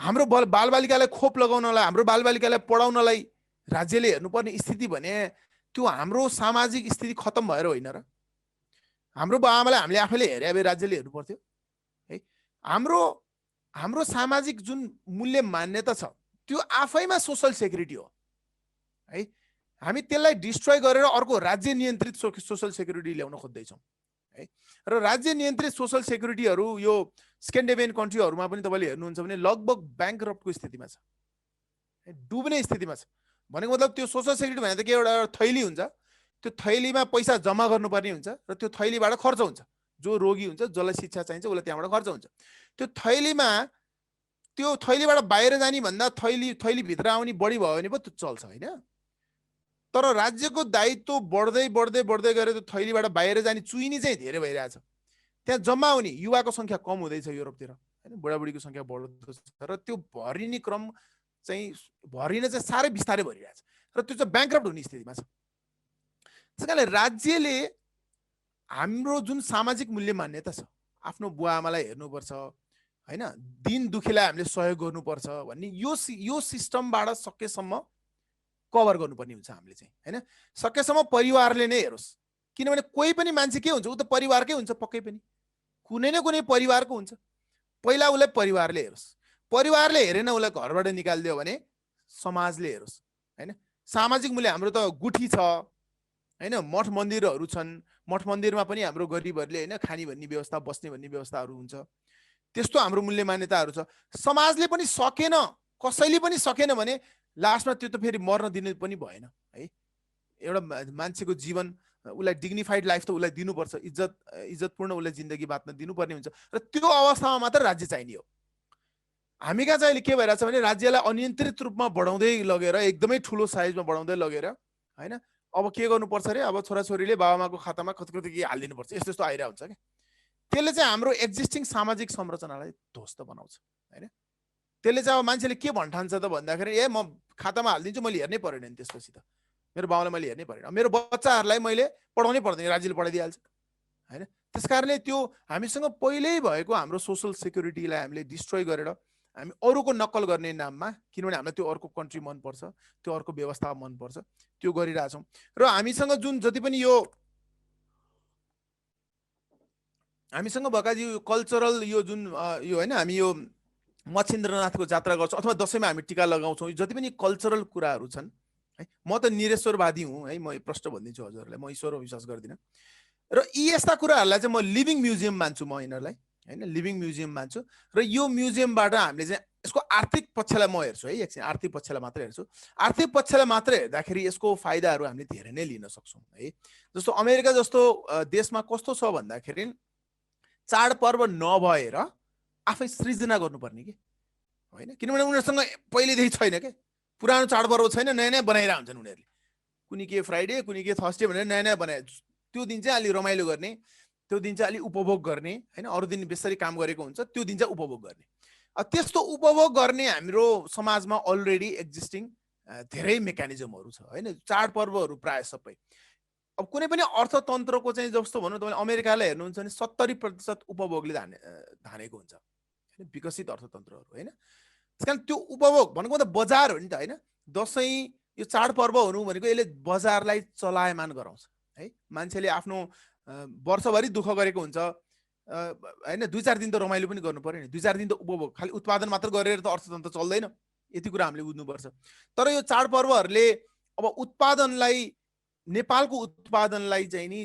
हाम्रो बालबालिकालाई खोप लगाउनलाई, हाम्रो बालबालिकालाई पढाउनलाई राज्यले हेर्नुपर्ने स्थिति भने त्यो हाम्रो सामाजिक स्थिति खत्तम भएर होइन र? हाम्रो बाआमालाई हामीले आफैले हेरे भए राज्यले हेर्नु पर्थ्यो है। हाम्रो सामाजिक जुन मूल्य मान्यता छ त्यो आफैमा सोशल सेक्युरिटी हो है। हामी त्यसलाई डिस्ट्रोय गरेर अर्को राज्य नियन्त्रित सोशल सेक्युरिटी ल्याउन खोज्दैछौँ है। र राज्य नियन्त्रित सोशल सेक्युरिटीहरू यो स्क्यान्डिनेभियन कन्ट्रीहरूमा पनि तपाईँले हेर्नुहुन्छ भने लगभग ब्याङ्करप्टको स्थितिमा छ, डुब्ने स्थितिमा छ। भनेको मतलब त्यो सोशल सेक्युरिटी भनेको के एउटा थैली हुन्छ, त्यो थैलीमा पैसा जम्मा गर्नुपर्ने हुन्छ र त्यो थैलीबाट खर्च हुन्छ। जो रोगी हुन्छ, जसलाई शिक्षा चाहिन्छ उसलाई त्यहाँबाट खर्च हुन्छ। त्यो थैलीबाट बाहिर जाने भन्दा थैलीभित्र आउने बढी भयो भने पो त्यो चल्छ होइन। तर राज्यको दायित्व बढ्दै गएर त्यो थैलीबाट बाहिर जाने चुइनी चाहिँ धेरै भइरहेछ। त्यहाँ जम्मा हुने युवाको सङ्ख्या कम हुँदैछ युरोपतिर होइन, बुढाबुढीको सङ्ख्या बढ्दो छ र त्यो भरिने क्रम चाहिँ साह्रै बिस्तारै भइरहेछ र त्यो चाहिँ ब्याङ्करप्ट हुने स्थितिमा छ। त्यस कारणले राज्यले हाम्रो जुन सामाजिक मूल्य मान्यता छ, आफ्नो बुवा आमालाई हेर्नुपर्छ हैन, दिन दुखीलाई हामीले सहयोग गर्नुपर्छ भन्ने यो सिस्टमबाट सकेसम्म कभर गर्नुपर्ने हुन्छ हामीले चाहिँ हैन। सकेसम्म परिवारले नै हेरोस्, किनभने कोही पनि मान्छे के हुन्छ, ऊ त परिवारकै हुन्छ, पक्कै पनि कुनै न कुनै परिवारको हुन्छ। पहिला उसलाई परिवारले हेरोस्, परिवारले हेरेन उसलाई घरबाट निकालिदियो भने समाजले हेरोस् हैन। सामाजिक मूल्य हाम्रो त गुठी छ हैन, मठ मन्दिरहरू छन्, मठ मन्दिरमा पनि हाम्रो गरिबहरूले हैन खाने भन्ने व्यवस्था, बस्ने भन्ने व्यवस्थाहरू हुन्छ, त्यस्तो हाम्रो मूल्य मान्यताहरू छ। समाजले पनि सकेन, कसैले पनि सकेन भने लास्टमा त्यो त फेरि मर्न दिनु पनि भएन है। एउटा मान्छेको जीवन, उसलाई डिग्निफाइड लाइफ त उसलाई दिनुपर्छ, इज्जतपूर्ण उसलाई जिन्दगी बाँच्न दिनुपर्ने हुन्छ र त्यो अवस्थामा मात्र राज्य चाहिने हो। हामी कहाँ चाहिँ अहिले के भइरहेछ भने राज्यलाई अनियन्त्रित रूपमा बढाउँदै लगेर, एकदमै ठुलो साइजमा बढाउँदै लगेर हैन, अब के गर्नुपर्छ अरे, अब छोराछोरीले बाबामाको खातामा कति के हालिदिनुपर्छ, यस्तो यस्तो आइरहेको हुन्छ क्या। त्यसले चाहिँ हाम्रो एक्जिस्टिङ सामाजिक संरचनालाई ध्वस्त बनाउँछ होइन। त्यसले चाहिँ अब मान्छेले के भन्ठान्छ त भन्दाखेरि, ए म खातामा हालिदिन्छु, मैले हेर्नै परेन नि, त्यसपछि त मेरो बाउलाई मैले हेर्नै परेन, मेरो बच्चाहरूलाई मैले पढाउनै पर्दैन, राज्यले पढाइदिइहाल्छ होइन। त्यस कारणले त्यो हामीसँग पहिल्यै भएको हाम्रो सोसल सेक्युरिटीलाई हामीले डिस्ट्रोय गरेर हामी अरूको नक्कल गर्ने नाममा, किनभने हामीलाई त्यो अर्को कन्ट्री मनपर्छ, त्यो अर्को व्यवस्था मनपर्छ, त्यो गरिरहेछौँ। र हामीसँग जुन जति पनि यो हामीसँग भएका यो कल्चरल यो जुन यो होइन, हामी यो मच्छिन्द्रनाथको जात्रा गर्छौँ अथवा दसैँमा हामी टिका लगाउँछौँ, जति पनि कल्चरल कुराहरू छन् है, म त निरेश्वरवादी हुँ है, म प्रश्न भनिदिन्छु हजुरहरूलाई, म ईश्वरमा विश्वास गर्दिनँ। र यी यस्ता कुराहरूलाई चाहिँ म लिभिङ म्युजियम मान्छु, म यिनीहरूलाई होइन लिभिङ म्युजियम मान्छु। र यो म्युजियमबाट हामीले चाहिँ यसको आर्थिक पक्षलाई म हेर्छु है, एकछिन आर्थिक पक्षलाई मात्रै हेर्छु। आर्थिक पक्षलाई मात्रै हेर्दाखेरि यसको फाइदाहरू हामीले धेरै नै लिन सक्छौँ है। जस्तो अमेरिका जस्तो देशमा कस्तो छ भन्दाखेरि चाडपर्व नभएर आफै सृजना गर्नुपर्ने कि होइन, किनभने उनीहरूसँग पहिलेदेखि छैन क्या, पुरानो चाडपर्व छैन, नयाँ नयाँ बनाइरहेको हुन्छन् उनीहरूले। कुनै के फ्राइडे, कुनै के थर्सडे भनेर नयाँ नयाँ बनाए, त्यो दिन चाहिँ अलि रमाइलो गर्ने, त्यो दिन चाहिँ अलि उपभोग गर्ने होइन, अरू दिन बेसरी काम गरेको हुन्छ, त्यो दिन चाहिँ उपभोग गर्ने। त्यस्तो उपभोग गर्ने हाम्रो समाजमा अलरेडी एक्जिस्टिङ धेरै मेकानिजमहरू छ होइन। चाडपर्वहरू प्रायः सबै अब कुनै पनि अर्थतन्त्रको चाहिँ जस्तो भनौँ तपाईँले अमेरिकालाई हेर्नुहुन्छ भने 70% उपभोगले धानेको हुन्छ होइन, विकसित अर्थतन्त्रहरू होइन। त्यस कारण त्यो उपभोग भनेको त बजार हो नि त होइन। दसैँ यो चाडपर्वहरू भनेको यसले बजारलाई चलायमान गराउँछ है। मान्छेले आफ्नो वर्षभरि दुःख गरेको हुन्छ होइन, 2-4 दिन त रमाइलो पनि गर्नु पर्यो नि, 2-4 दिन त उपभोग, खालि उत्पादन मात्र गरेर त अर्थतन्त्र चल्दैन, यति कुरा हामीले बुझ्नुपर्छ। तर यो चाडपर्वहरूले अब उत्पादनलाई, नेपालको उत्पादनलाई चाहिँ नि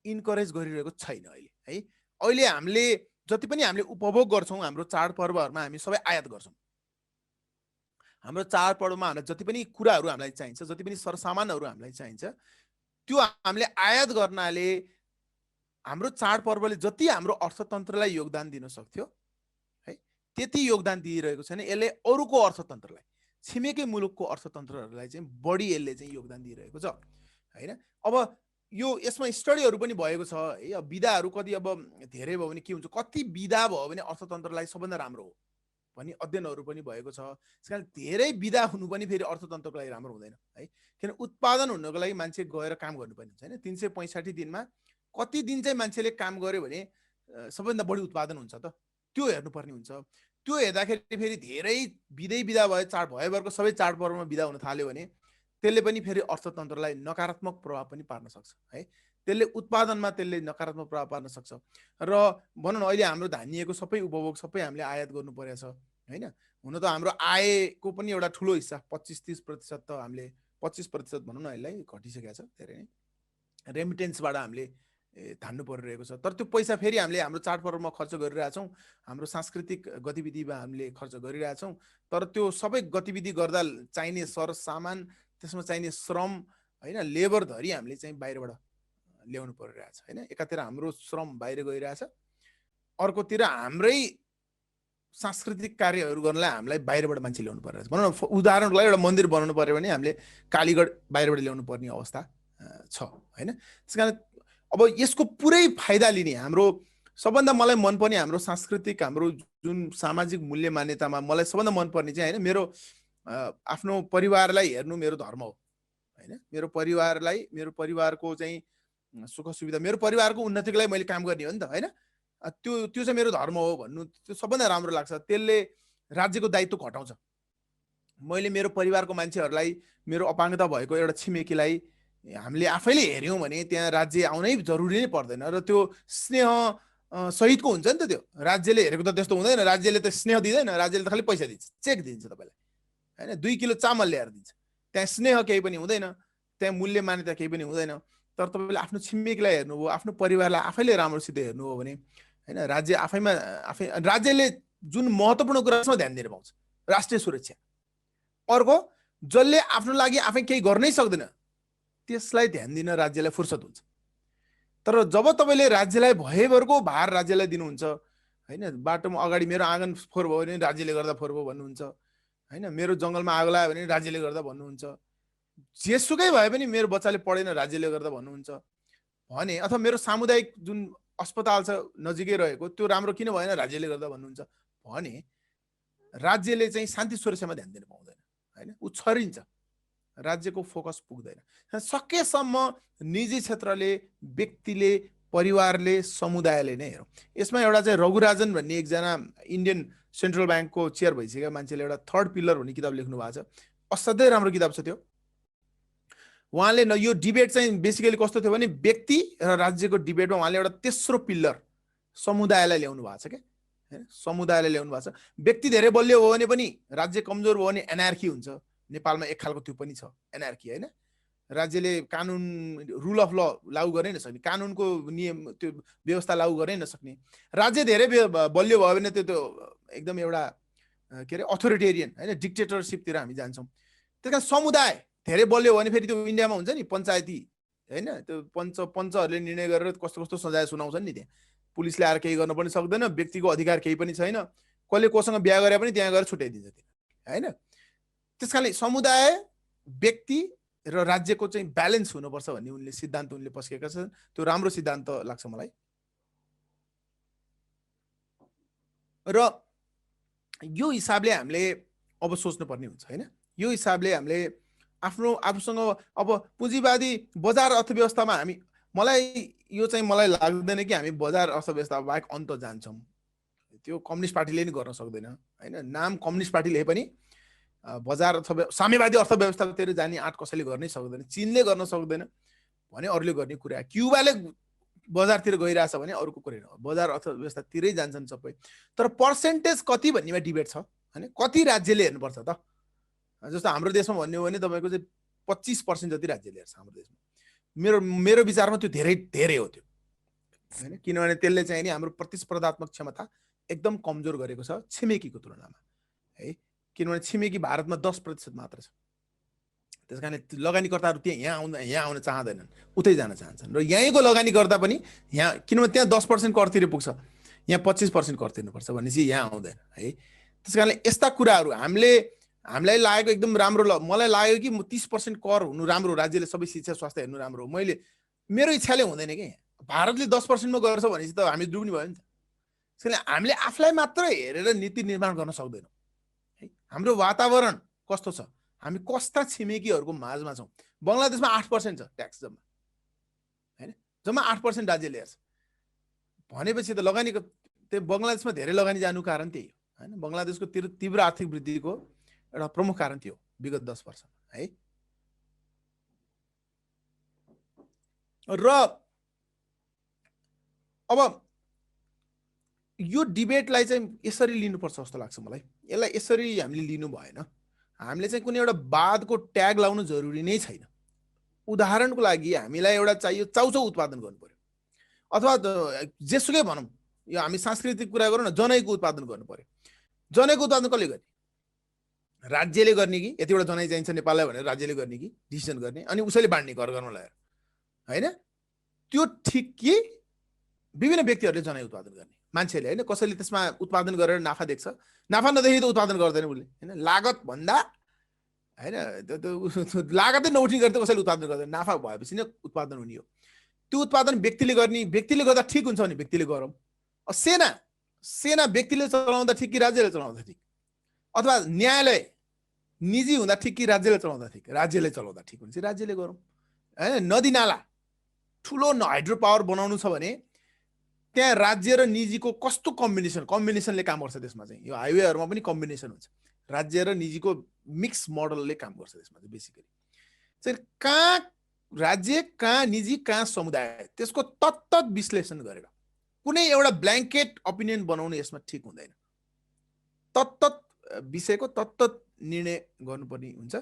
इन्करेज गरिरहेको छैन अहिले है। अहिले हामीले जति पनि हामीले उपभोग गर्छौँ हाम्रो चाडपर्वहरूमा हामी सबै आयात गर्छौँ। हाम्रो चाडपर्वमा हामीलाई जति पनि कुराहरू हामीलाई चाहिन्छ, जति पनि सरसामानहरू हामीलाई चाहिन्छ, त्यो हामीले आयात गर्नाले हाम्रो चाडपर्वले जति हाम्रो अर्थतन्त्रलाई योगदान दिन सक्थ्यो है, त्यति योगदान दिइरहेको छैन। यसले अरूको अर्थतन्त्रलाई, छिमेकी मुलुकको अर्थतन्त्रहरूलाई चाहिँ बढी यसले चाहिँ योगदान दिइरहेको छ होइन। अब यो यसमा स्टडीहरू पनि भएको छ है, अब बिदाहरू कति अब धेरै भयो भने के हुन्छ, कति बिदा भयो भने अर्थतन्त्रलाई सबभन्दा राम्रो हो भन्ने अध्ययनहरू पनि भएको छ। त्यस कारण धेरै बिदा हुनु पनि फेरि अर्थतन्त्रको लागि राम्रो हुँदैन है, किन उत्पादन हुनको लागि मान्छे गएर काम गर्नुपर्ने हुन्छ होइन। 365 दिनमा कति दिन चाहिँ मान्छेले काम गर्यो भने सबैभन्दा बढी उत्पादन हुन्छ त, त्यो हेर्नुपर्ने हुन्छ। त्यो हेर्दाखेरि फेरि धेरै बिदा भयो, चाड भयोभरको सबै चाडपर्वमा बिदा हुन थाल्यो भने त्यसले पनि फेरि अर्थतन्त्रलाई नकारात्मक प्रभाव पनि पार्न सक्छ है। त्यसले उत्पादनमा त्यसले नकारात्मक प्रभाव पार्न सक्छ। र भनौँ न अहिले हाम्रो धानिएको सबै उपभोग सबै हामीले आयात गर्नु परेको छ होइन। हुन त हाम्रो आयको पनि एउटा ठुलो हिस्सा 25-30% त हामीले 25% भनौँ न यसलाई घटिसकेको छ धेरै नै, रेमिटेन्सबाट हामीले धान्नु परिरहेको छ। तर त्यो पैसा फेरि हामीले हाम्रो चाडपर्वमा खर्च गरिरहेछौँ, हाम्रो सांस्कृतिक गतिविधिमा हामीले खर्च गरिरहेछौँ। तर त्यो सबै गतिविधि गर्दा चाहिने सरसामान, त्यसमा चाहिने श्रम होइन, लेबर धरी हामीले चाहिँ बाहिरबाट ल्याउनु परिरहेछ होइन। एकातिर हाम्रो श्रम बाहिर गइरहेछ, अर्कोतिर हाम्रै सांस्कृतिक कार्यहरू गर्नलाई हामीलाई बाहिरबाट मान्छे ल्याउनु परिरहेछ। भनौँ न उदाहरणको लागि एउटा मन्दिर बनाउनु पर्यो भने हामीले कालीगढ बाहिरबाट ल्याउनु पर्ने अवस्था छ होइन। त्यस कारण अब यसको पुरै फाइदा लिने हाम्रो सबभन्दा मलाई मनपर्ने हाम्रो सांस्कृतिक हाम्रो जुन सामाजिक मूल्य मान्यतामा मलाई सबभन्दा मनपर्ने चाहिँ होइन, मेरो आफ्नो परिवारलाई हेर्नु मेरो धर्म हो होइन। मेरो परिवारलाई, मेरो परिवारको चाहिँ सुख सुविधा, मेरो परिवारको उन्नतिको लागि मैले काम गर्ने हो नि त होइन। त्यो चाहिँ मेरो धर्म हो भन्नु त्यो सबभन्दा राम्रो लाग्छ। त्यसले राज्यको दायित्व घटाउँछ। मैले मेरो परिवारको मान्छेहरूलाई, मेरो अपाङ्गता भएको एउटा छिमेकीलाई हामीले आफैले हेऱ्यौँ भने त्यहाँ राज्य आउनै जरुरी नै पर्दैन। र त्यो स्नेह सहितको हुन्छ नि त, त्यो राज्यले हेरेको त त्यस्तो हुँदैन। राज्यले त स्नेह दिँदैन, राज्यले त खालि पैसा दिन्छ, चेक दिन्छ तपाईँलाई होइन, 2 किलो चामल ल्याएर दिन्छ। त्यहाँ स्नेह केही पनि हुँदैन, त्यहाँ मूल्य मान्यता केही पनि हुँदैन। तर तपाईँले आफ्नो छिमेकीलाई हेर्नुभयो, आफ्नो परिवारलाई आफैले राम्रोसित हेर्नु हो भने होइन, राज्य आफैमा आफै, राज्यले जुन महत्त्वपूर्ण कुरामा ध्यान दिन पाउँछ, राष्ट्रिय सुरक्षा। अर्को, जसले आफ्नो लागि आफै केही गर्नै सक्दैन त्यसलाई ध्यान दिन राज्यलाई फुर्सद हुन्छ। तर जब तपाईँले राज्यलाई भयभरको भार राज्यलाई दिनुहुन्छ होइन, बाटोमा अगाडि मेरो आँगन फोहोर भयो भने राज्यले गर्दा फोहोर भयो भन्नुहुन्छ होइन, मेरो जङ्गलमा आगो लाग्यो भने राज्यले गर्दा भन्नुहुन्छ जेसुकै भए पनि मेरो बच्चाले पढेन राज्यले गर्दा भन्नुहुन्छ भने, अथवा मेरो सामुदायिक जुन अस्पताल छ नजिकै रहेको त्यो राम्रो किन भएन राज्यले गर्दा भन्नुहुन्छ भने राज्यले चाहिँ शान्ति सुरक्षामा ध्यान दिन पाउँदैन हैन, उ छरिन्छ, राज्यको फोकस पुग्दैन। सकेसम्म निजी क्षेत्रले, व्यक्तिले, परिवारले, समुदायले नै हेरौँ। यसमा एउटा चाहिँ रघुराजन भन्ने एकजना इन्डियन सेन्ट्रल ब्याङ्कको चेयर भइसकेका मान्छेले एउटा थर्ड पिलर भन्ने किताब लेख्नु भएको छ, असाध्यै राम्रो किताब छ त्यो। उहाँले यो डिबेट चाहिँ बेसिकली कस्तो थियो भने व्यक्ति र राज्यको डिबेटमा उहाँले एउटा तेस्रो पिलर समुदायलाई ल्याउनु भएको छ क्या, हैन, समुदायलाई ल्याउनु भएको छ। व्यक्ति धेरै बलियो हो भने पनि, राज्य कमजोर भयो भने एनार्की हुन्छ। नेपालमा एक खालको त्यो पनि छ एनार्की, हैन, राज्यले कानुन रुल अफ ल लागू गरेन सक्ने, कानुनको नियम त्यो व्यवस्था लागू गरेन सक्ने। राज्य धेरै बलियो भयो भने त्यो एकदम एउटा के अरे अथोरिटेरियन, हैन, डिक्टेटरसिपतिर हामी जान्छौँ। त्यस कारण समुदाय धेरै बलियो भने फेरि त्यो इन्डियामा हुन्छ नि पञ्चायती, हैन, त्यो पञ्चहरूले निर्णय गरेर कस्तो कस्तो सजाय सुनाउँछन् नि, त्यहाँ पुलिसले आएर केही गर्न पनि सक्दैन, व्यक्तिको अधिकार केही पनि छैन, कसले कोसँग बिहा गरे पनि त्यहाँ गएर छुट्याइदिन्छ त्यो, हैन। त्यसकारणले समुदाय, व्यक्ति र राज्यको चाहिँ ब्यालेन्स हुनुपर्छ भन्ने उनले सिद्धान्त उनले पस्केका छन्। त्यो राम्रो सिद्धान्त लाग्छ मलाई। र यो हिसाबले हामीले अब सोच्नुपर्ने हुन्छ, हैन, यो हिसाबले हामीले आफूसँग अब पुँजीवादी बजार अर्थव्यवस्थामा मलाई लाग्दैन कि हामी बजार अर्थव्यवस्था बाहेक अन्त जान्छौँ। त्यो कम्युनिस्ट पार्टीले नि गर्न सक्दैन, हैन, नाम कम्युनिस्ट पार्टीले पनि बजार अथवा साम्यवादी अर्थव्यवस्थातिर जाने आँट कसैले गर्नै सक्दैन, चीनले गर्न सक्दैन भने अरूले गर्ने कुरा, क्युबाले बजारतिर गइरहेछ भने अरूको कुरा हो, बजार अर्थव्यवस्थातिरै जान्छन् सबै। तर पर्सेन्टेज कति भन्नेमा डिबेट छ, हैन, कति राज्यले हेर्नुपर्छ त। जस्तो हाम्रो देशमा भन्ने हो भने तपाईँको चाहिँ 25% जति राज्यले हेर्छ हाम्रो देशमा। मेरो विचारमा त्यो धेरै हो त्यो, हैन, किनभने त्यसले चाहिँ नि हाम्रो प्रतिस्पर्धात्मक क्षमता एकदम कमजोर गरेको छ छिमेकीको तुलनामा, है, किनभने छिमेकी भारतमा 10% मात्र छ। त्यस कारणले लगानीकर्ताहरू यहाँ आउन चाहँदैनन्, उतै जान चाहन्छन्। र यहीँको लगानी गर्दा पनि यहाँ, किनभने त्यहाँ 10% कर तिरे पुग्छ, यहाँ 25% कर तिर्नुपर्छ भनेपछि यहाँ आउँदैन, है। त्यस कारणले यस्ता कुराहरू हामीलाई लागेको एकदम राम्रो, मलाई लाग्यो कि 30% कर हुनु राम्रो, राज्यले सबै शिक्षा स्वास्थ्य हेर्नु राम्रो हो। मेरो इच्छाले हुँदैन कि भारतले 10%मा गर्छ भनेपछि त हामी डुब्ने भयो नि त। त्यसैले हामीले आफूलाई मात्र हेरेर नीति निर्माण गर्न सक्दैनौँ, है। हाम्रो वातावरण कस्तो छ, हामी कस्ता छिमेकीहरूको माझमा छौँ। बङ्गलादेशमा 8% छ ट्याक्स जम्मा, हैन, जम्मा 8% राज्यले हेर्छ भनेपछि त लगानीको त्यो बङ्गलादेशमा धेरै लगानी जानुको कारण त्यही हो, हैन। बङ्गलादेशको तीव्र आर्थिक वृद्धिको एउटा प्रमुख कारण थियो विगत 10 वर्षमा, है। र अब यो डिबेटलाई चाहिँ यसरी लिनुपर्छ जस्तो लाग्छ मलाई। यसलाई यसरी हामीले लिनु भएन। हामीले चाहिँ कुनै एउटा वादको ट्याग लाउनु जरुरी नै छैन। उदाहरणको लागि हामीलाई एउटा चाहियो चाउचाउ उत्पादन गर्नु पर्यो, अथवा जेसुकै भनौँ, यो हामी सांस्कृतिक कुरा गरौँ न, जनैको उत्पादन गर्नु पर्यो। जनैको उत्पादन कसले गर्ने? राज्यले गर्ने कि यतिवटा जनै चाहिन्छ नेपाललाई भनेर राज्यले गर्ने कि डिसिजन गर्ने, अनि उसैले बाँड्ने घर घरमा लगाएर, हैन? त्यो ठिक कि विभिन्न व्यक्तिहरूले जनै उत्पादन गर्ने मान्छेले, हैन? कसैले त्यसमा उत्पादन गरेर नाफा देख्छ, नाफा नदेखि त उत्पादन गर्दैन उसले, हैन? लागत भन्दा, हैन, लागतै नउठ्ने गरी त कसैले उत्पादन गर्दैन, नाफा भएपछि नै उत्पादन हुने हो। त्यो उत्पादन व्यक्तिले गर्ने, व्यक्तिले गर्दा ठिक हुन्छ भने व्यक्तिले गरौँ। सेना व्यक्तिले चलाउँदा ठिक कि राज्यले चलाउँदा ठिक? अथवा न्यायालय निजी हुँदा ठिक कि राज्यले चलाउँदा ठिक? राज्यले चलाउँदा ठिक हुन्छ, राज्यले गरौँ, हैन? नदी नाला ठुलो हाइड्रो पावर बनाउनु छ भने त्यहाँ राज्य र निजीको कस्तो कम्बिनेसनले काम गर्छ त्यसमा चाहिँ। यो हाइवेहरूमा पनि कम्बिनेसन हुन्छ, राज्य र निजीको मिक्स मोडलले काम गर्छ त्यसमा चाहिँ। बेसिकली चाहिँ कहाँ राज्य, कहाँ निजी, कहाँ समुदाय, त्यसको तत्त विश्लेषण गरेर कुनै एउटा ब्ल्याङ्केट ओपिनियन बनाउनु यसमा ठिक हुँदैन। तत्त विषयको तत्त निर्णय गर्नुपर्ने हुन्छ।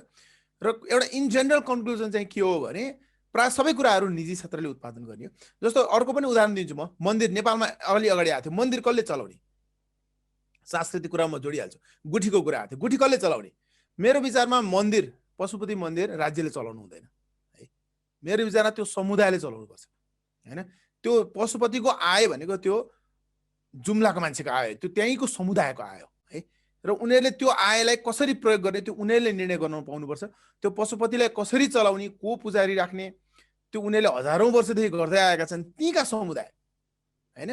र एउटा इन जेनरल कन्क्लुजन चाहिँ के हो भने प्राय सबै कुराहरू निजी क्षेत्रले उत्पादन गर्ने हो। जस्तो अर्को पनि उदाहरण दिन्छु म। मन्दिर नेपालमा अलि अगाडि आएको थियो, मन्दिर कसले चलाउने? सांस्कृतिक कुरा म जोडिहाल्छु। गुठीको कुरा आएको थियो, गुठी कसले चलाउने? मेरो विचारमा मन्दिर, पशुपति मन्दिर राज्यले चलाउनु हुँदैन, है। मेरो विचारमा त्यो समुदायले चलाउनु पर्छ, हैन? त्यो पशुपतिको आय भनेको त्यो जुम्लाको मान्छेको आय, त्यो त्यहीँको समुदायको आय हो, है। र उनीहरूले त्यो आयलाई कसरी प्रयोग गर्ने त्यो उनीहरूले निर्णय गर्न पाउनुपर्छ। त्यो पशुपतिलाई कसरी चलाउने, को पुजारी राख्ने, त्यो उनीहरूले हजारौँ वर्षदेखि गर्दै आएका छन्। तीका समुदाय हैन,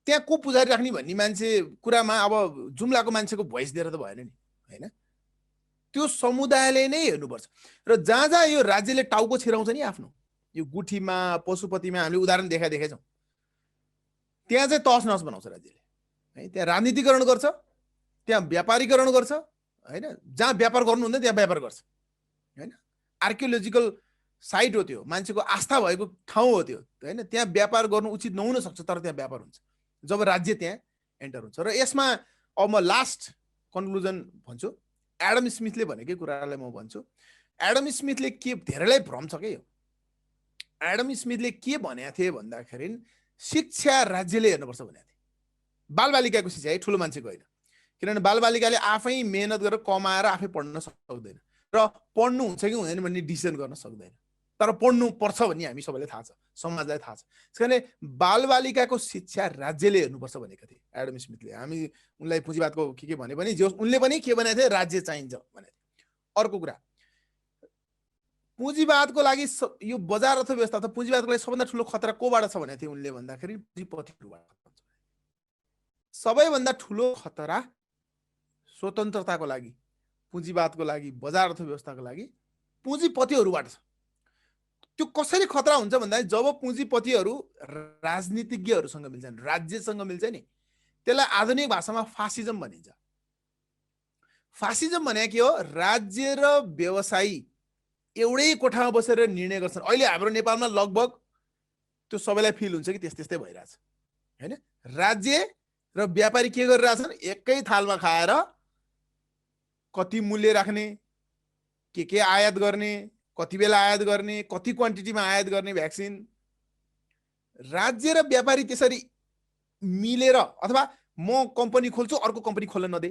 त्यहाँ को पुजारी राख्ने भन्ने मान्छे कुरामा अब जुम्लाको मान्छेको भोइस दिएर त भएन नि हैन। त्यो समुदायले नै हेर्नुपर्छ। र जहाँ जहाँ यो राज्यले टाउको छिराउँछ नि आफ्नो, यो गुठीमा पशुपतिमा हामीले उदाहरण देखाइछौँ, त्यहाँ चाहिँ तहस नहस बनाउँछ राज्यले है। त्यहाँ राजनीतिकरण गर्छ, त्यहाँ व्यापारीकरण गर्छ हैन। जहाँ व्यापार गर्नुहुँदैन त्यहाँ व्यापार गर्छ हैन। आर्कियोलोजिकल साइट हो त्यो, मान्छेको आस्था भएको ठाउँ हो त्यो हैन। त्यहाँ व्यापार गर्नु उचित नहुन सक्छ, तर त्यहाँ व्यापार हुन्छ जब राज्य त्यहाँ एन्टर हुन्छ। र यसमा अब म लास्ट कन्क्लुजन भन्छु। एडम स्मिथले भनेकै कुरालाई म भन्छु। एडम स्मिथले के, धेरैलाई भ्रम छ के यो, एडम स्मिथले के भनेको थिए भन्दाखेरि शिक्षा राज्यले हेर्नुपर्छ भनेको थिए। बालबालिकाको शिक्षा है, ठुलो मान्छेको होइन। किनभने बालबालिकाले आफै मेहनत गरेर कमाएर आफै पढ्न सक्दैन र पढ्नु हुन्छ कि हुँदैन भन्ने डिसिजन गर्न सक्दैन, तर पढ्नु पर्छ भन्ने हामी सबैलाई थाहा छ, समाजलाई थाहा छ। त्यसकारणले बालबालिकाको शिक्षा राज्यले हेर्नुपर्छ भनेका थिए एडम स्मिथले। हामी उनलाई पुँजीवादको के भने पनि जो उनले पनि के भनेको थिए, राज्य चाहिन्छ भने। अर्को कुरा, पुँजीवादको लागि यो बजार अर्थव्यवस्था त पुँजीवादको लागि सबभन्दा ठुलो खतरा कोबाट छ भनेको थिए उनले भन्दाखेरि पुँजीपतिहरूबाट। सबैभन्दा ठुलो खतरा स्वतन्त्रताको लागि, पुँजीवादको लागि, बजार अर्थव्यवस्थाको लागि पुँजीपतिहरूबाट छ। त्यो कसरी खतरा हुन्छ भन्दा जब पुँजीपतिहरू राजनीतिज्ञहरूसँग मिल्छन्, राज्यसँग मिल्छ नि, त्यसलाई आधुनिक भाषामा फासिजम भनिन्छ। फासिजम भने के हो, राज्य र व्यवसायी एउटै कोठामा बसेर निर्णय गर्छन्। अहिले हाम्रो नेपालमा लगभग त्यो सबैलाई फिल हुन्छ कि त्यस्तै भइरहेछ हैन। राज्य र व्यापारी के गरिरहेछन्, एकै थालमा खाएर कति मूल्य राख्ने, के आयात गर्ने, कति बेला आयात गर्ने, कति क्वान्टिटीमा आयात गर्ने भ्याक्सिन। राज्य र व्यापारी त्यसरी मिलेर, अथवा म कम्पनी खोल्छु अर्को कम्पनी खोल्न नदे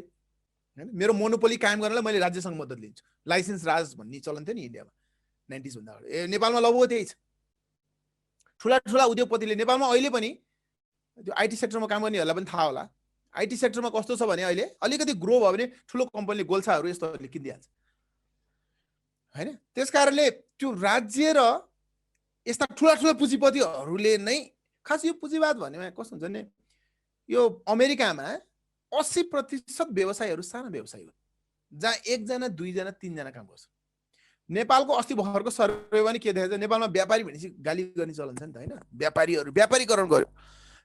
हैन, मेरो मोनोपोली कायम गर्नलाई मैले राज्यसँग मद्दत लिन्छु। लाइसेन्स राज भन्ने चलन थियो नि इन्डियामा 90s भन्दा अगाडि। नेपालमा लगभग त्यही छ। ठुला ठुला उद्योगपतिले नेपालमा अहिले पनि, त्यो आइटी सेक्टरमा काम गर्नेहरूलाई पनि थाहा होला, आइटी सेक्टरमा कस्तो छ भने अहिले अलिकति ग्रो भयो भने ठुलो कम्पनीले गोल्छाहरू यस्तोहरूले किनिदिहाल्छ हैन। त्यसकारणले त्यो राज्य र यस्ता ठुला ठुला पुँजीपतिहरूले नै, खास यो पुँजीवाद भनेमा कस्तो हुन्छ भने, यो अमेरिकामा 80% व्यवसायहरू साना व्यवसायी हुन्, जहाँ 1 जना 2 जना 3 जना काम गर्छ। नेपालको अस्ति भर्खरको सर्वे पनि के देखाउँछ, नेपालमा व्यापारी भनेपछि गाली गर्ने चलन छ नि त हैन। व्यापारीहरू व्यापारीकरण गर्यो।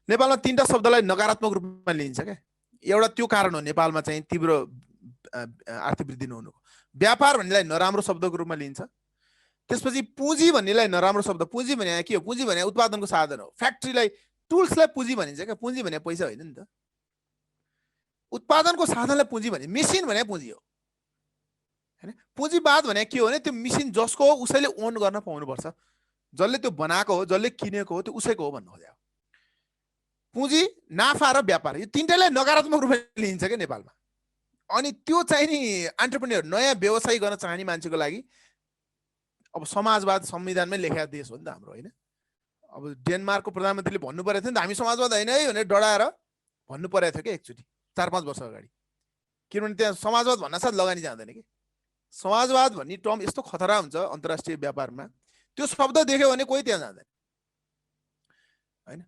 नेपालमा 3टा शब्दलाई नकारात्मक रूपमा लिइन्छ क्या। एउटा त्यो कारण हो नेपालमा चाहिँ तीव्र आर्थिक वृद्धि नहुनुको। व्यापार भन्नेलाई नराम्रो शब्दको रूपमा लिइन्छ। त्यसपछि पुँजी भन्नेलाई नराम्रो शब्द। पुँजी भने के हो, पुँजी भने उत्पादनको साधन हो। फ्याक्ट्रीलाई, टुल्सलाई पुँजी भनिन्छ क्या। पुँजी भने पैसा होइन नि त। उत्पादनको साधनलाई पुँजी भने, मेसिन भने पुँजी हो हैन। पुँजीवाद भने के हो भने त्यो मेसिन जसको हो उसैले ओन गर्न पाउनुपर्छ, जसले त्यो बनाएको हो, जसले किनेको हो, त्यो उसैको हो भन्नु खोजेको। पुँजी, नाफा र व्यापार, यो तीनटैलाई नकारात्मक रूपमा लिइन्छ क्या नेपालमा। अनि त्यो चाहिँ नि एन्टरप्रेन्योर, नयाँ व्यवसाय गर्न चाहने मान्छेको लागि अब समाजवाद संविधानमै लेखेको देश हो नि त हाम्रो हैन। अब डेनमार्कको प्रधानमन्त्रीले भन्नु परेको थियो नि त, हामी समाजवाद होइन है भनेर डराएर भन्नु परेको थियो क्या एकचोटि 4-5 वर्ष अगाडि। किनभने त्यहाँ समाजवाद भन्न साथ लगानी जाँदैन कि। समाजवाद भन्ने टर्म यस्तो खतरा हुन्छ अन्तर्राष्ट्रिय व्यापारमा, त्यो शब्द देख्यो भने कोही त्यहाँ जाँदैन हैन।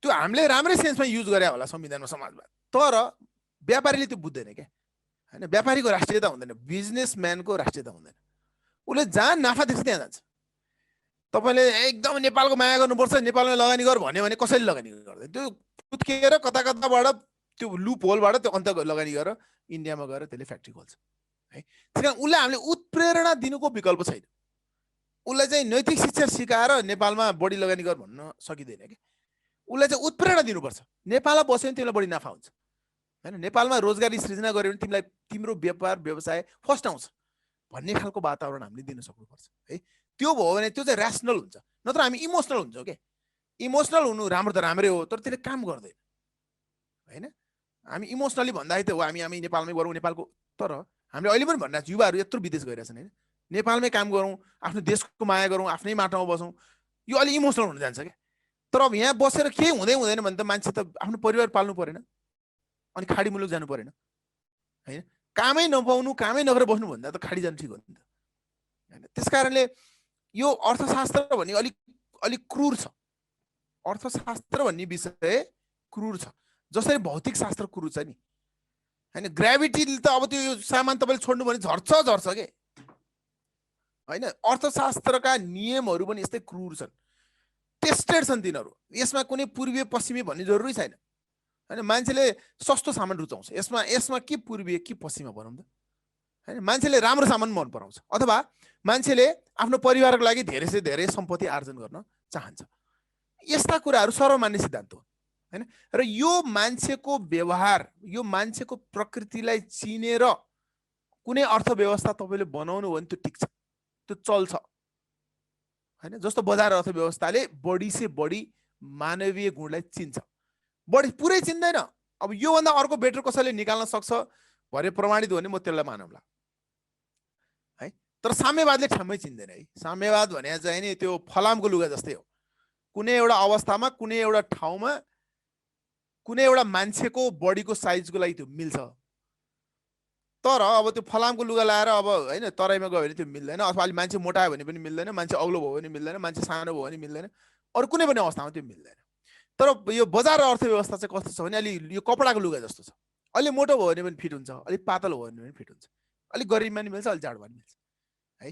त्यो हामीले राम्रै सेन्समा युज गरे होला संविधानमा समाजवाद, तर व्यापारीले त्यो बुझ्दैन क्या हैन। व्यापारीको राष्ट्रियता हुँदैन, बिजनेसम्यानको राष्ट्रियता हुँदैन। उसले जहाँ नाफा देख्छ त्यहाँ जान्छ। तपाईँले एकदम नेपालको माया गर्नुपर्छ, नेपालमा लगानी गर भन्यो भने कसैले लगानी गर्दैन। त्यो कुत्केर कता कताबाट त्यो लुप होलबाट त्यो अन्त लगानी गरेर इन्डियामा गएर त्यसले फ्याक्ट्री खोल्छ है। त्यसकारण उसलाई हामीले उत्प्रेरणा दिनुको विकल्प छैन। उसलाई चाहिँ नैतिक शिक्षा सिकाएर नेपालमा बढी लगानी गर भन्न सकिँदैन कि। उसलाई चाहिँ उत्प्रेरणा दिनुपर्छ। नेपालमा बस्यो भने तिमीलाई बढी नाफा हुन्छ हैन। नेपालमा रोजगारी सृजना गर्यो भने तिमीलाई तिम्रो व्यापार व्यवसाय फर्स्ट आउँछ भन्ने खालको वातावरण हामीले दिन सक्नुपर्छ है। त्यो भयो भने त्यो चाहिँ ऱ्यासनल हुन्छ, नत्र हामी इमोसनल हुन्छौँ के। इमोसनल हुनु राम्रो त राम्रै हो, तर त्यसले काम गर्दैन हैन। हामी इमोसनली भन्दाखेरि त हो हामी नेपालमै गरौँ नेपालको, तर हामीले अहिले पनि भनिरहेको छ युवाहरू यत्रो विदेश गइरहेछन् हैन। नेपालमै काम गरौँ, आफ्नो देशको माया गरौँ, आफ्नै माटोमा बसौँ, यो अलि इमोसनल हुन जान्छ क्या। तर अब यहाँ बसेर केही हुँदैन भने त मान्छे त आफ्नो परिवार पाल्नु परेन, अनि खाडी मुलुक जानु परेन होइन? कामै नपाउनु, कामै नगरेर बस्नु भन्दा त खाडी जानु ठिक हो नि त, होइन? त्यस कारणले यो अर्थशास्त्र भन्ने अलिक क्रूर छ। अर्थशास्त्र भन्ने विषय क्रूर छ, जसरी भौतिक शास्त्र क्रूर छ नि, होइन? ग्राभिटीले त अब त्यो सामान तपाईँले छोड्नु भने झर्छ के, होइन? अर्थशास्त्रका नियमहरू पनि यस्तै क्रूर छन्, टेस्टेड छन् तिनीहरू। यसमा कुनै पूर्वीय पश्चिमी भन्ने जरुरी छैन, होइन? मान्छेले सस्तो सामान रुचाउँछ, यसमा के पूर्वीय के पश्चिमा भनौँ त, होइन? मान्छेले राम्रो सामान मन पराउँछ, अथवा मान्छेले आफ्नो परिवारको लागि धेरै से धेरै सम्पत्ति आर्जन गर्न चाहन्छ। यस्ता कुराहरू सर्वमान्य सिद्धान्त हो, होइन? र यो मान्छेको व्यवहार, यो मान्छेको प्रकृतिलाई चिनेर कुनै अर्थव्यवस्था तपाईँले बनाउनु हो भने त्यो ठिक छ, त्यो चल्छ, होइन? जस्तो बजार अर्थव्यवस्थाले बढी से बढी मानवीय गुणलाई चिन्छ, बढी पुरै चिन्दैन। अब योभन्दा अर्को बेटर कसैले निकाल्न सक्छ भरे प्रमाणित हो भने म त्यसलाई मानौँला, है? तर साम्यवादले ठ्याम्मै चिन्दैन है। साम्यवाद भने चाहिँ नि त्यो फलामको लुगा जस्तै हो, कुनै एउटा अवस्थामा, कुनै एउटा ठाउँमा, कुनै एउटा मान्छेको बडीको साइजको लागि त्यो मिल्छ। तर अब त्यो फलामको लुगा लाएर अब, होइन, तराईमा गयो भने त्यो मिल्दैन, अथवा अलि मान्छे मोटायो भने पनि मिल्दैन, मान्छे अग्लो भयो भने मिल्दैन, मान्छे सानो भयो भने मिल्दैन, अरू कुनै पनि अवस्थामा त्यो मिल्दैन। तर यो बजार अर्थव्यवस्था चाहिँ कस्तो छ भने अलि यो कपडाको लुगा जस्तो छ, अलि मोटो भयो भने पनि फिट हुन्छ, अलिक पातलो भयो भने पनि फिट हुन्छ, अलिक गरिबमा नि मिल्छ, अलिक जाडोमा नि मिल्छ, है?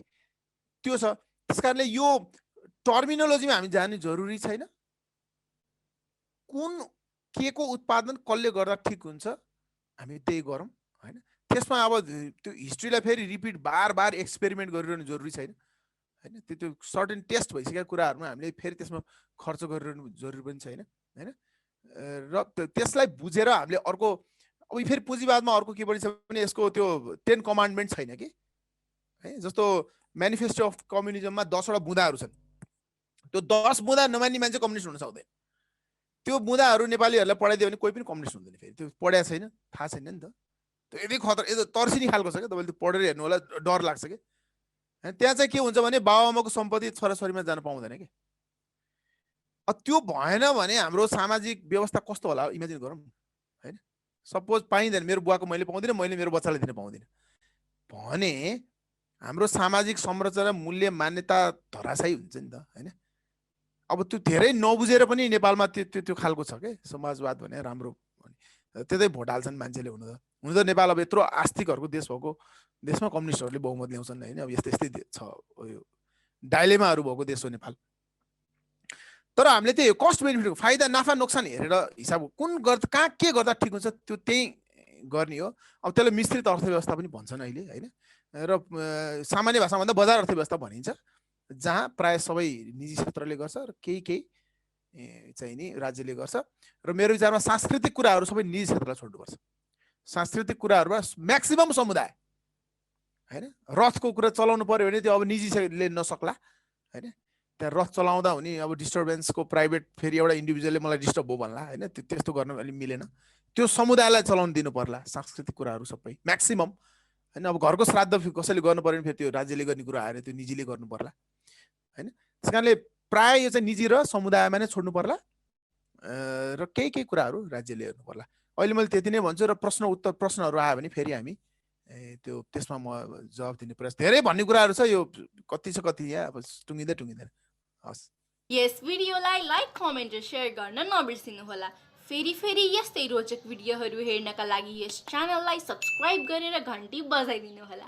त्यो छ। त्यस कारणले यो टर्मिनोलोजीमा हामी जानु जरुरी छैन। कुन के को उत्पादन कसले गर्दा ठिक हुन्छ हामी त्यही गरौँ, होइन? त्यसमा अब त्यो हिस्ट्रीलाई फेरि रिपिट बार एक्सपेरिमेन्ट गरिरहनु जरुरी छैन, होइन? त्यो सर्टेन टेस्ट भइसकेका कुराहरूमा हामीले फेरि त्यसमा खर्च गरिरहनु जरुरी पनि छैन, होइन? र त्यसलाई बुझेर हामीले अर्को, अब फेरि पुँजीवादमा अर्को के पनि छ भने यसको त्यो 10 कमान्डमेन्ट छैन कि, है? जस्तो म्यानिफेस्टो अफ कम्युनिजममा 10 वटा बुँदाहरू छन्, त्यो 10 बुँदा नमान्ने मान्छे कम्युनिस्ट हुन सक्दैन। त्यो बुँदाहरू नेपालीहरूलाई पढाइदियो भने कोही पनि कम्युनिस्ट हुँदैन, फेरि त्यो पढाएको छैन, थाहा छैन नि त। त्यो यति खतरा, यस्तो तर्सिनी खालको छ क्या, तपाईँले त्यो पढेर हेर्नु होला, डर लाग्छ क्या। त्यहाँ चाहिँ के हुन्छ भने बाबुआमाको सम्पत्ति छोराछोरीमा जान पाउँदैन कि। त्यो भएन भने हाम्रो सामाजिक व्यवस्था कस्तो होला इमेजिन गरौँ, होइन? सपोज पाइँदैन, मेरो बुवाको मैले पाउँदिनँ, मैले मेरो बच्चालाई दिन पाउँदिनँ भने हाम्रो सामाजिक संरचना, मूल्य, मान्यता धराशायी हुन्छ नि त, होइन? अब त्यो धेरै नबुझेर पनि नेपालमा त्यो खालको छ के, समाजवाद भने राम्रो भने त्यतै भोट हाल्छन् मान्छेले। हुन त नेपाल अब यत्रो आस्तिकहरूको देश भएको देशमा कम्युनिस्टहरूले बहुमत ल्याउँछन्, होइन? अब यस्तै छ, यो डाइलेमाहरू भएको देश हो नेपाल। तर हामीले त्यही कस्ट बेनिफिटको फाइदा नाफा नोक्सान हेरेर हिसाब कुन कहाँ के गर्दा ठिक हुन्छ त्यो त्यही गर्ने हो। अब त्यसलाई मिश्रित अर्थव्यवस्था पनि भन्छन् अहिले, होइन? र सामान्य भाषामा भन्दा बजार अर्थव्यवस्था भनिन्छ, जहाँ प्राय सबै निजी क्षेत्रले गर्छ र केही चाहिँ नि राज्यले गर्छ। र मेरो विचारमा सांस्कृतिक कुराहरू सबै निजी क्षेत्रलाई छोड्नुपर्छ। सांस्कृतिक कुराहरूमा म्याक्सिमम समुदाय, होइन? रथको कुरा चलाउनु पर्यो भने त्यो अब निजीले नसक्ला, होइन? त्यहाँ रथ चलाउँदा हुने अब डिस्टर्बेन्सको प्राइभेट फेरि एउटा इन्डिभिजुअलले मलाई डिस्टर्ब भयो भन्ला, होइन? त्यस्तो गर्न अलिक मिलेन, त्यो समुदायलाई चलाउनु दिनु पर्ला सांस्कृतिक कुराहरू सबै म्याक्सिमम, होइन? अब घरको श्राद्ध कसैले गर्नु पर्यो भने फेरि त्यो राज्यले गर्ने कुरा आएर त्यो निजीले गर्नु पर्ला, होइन? त्यस कारणले प्राय यो चाहिँ निजी र समुदायमा नै छोड्नु पर्ला, र केही कुराहरू राज्यले हेर्नु पर्ला। अहिले मैले त्यति नै भन्छु। र प्रश्नहरू आयो भने फेरि हामी त्यो त्यसमा म जवाब दिने प्रयास, धेरै भन्ने कुराहरू छ, यो कति छ कति यहाँ अब टुङ्गिँदैन। हस्, यस भिडियोलाई लाइक, कमेन्ट र सेयर गर्न नबिर्सिनु होला। फेरि यस्तै रोचक भिडियोहरू हेर्नका लागि यस च्यानललाई सब्स्क्राइब गरेर घन्टी बजाइदिनु होला।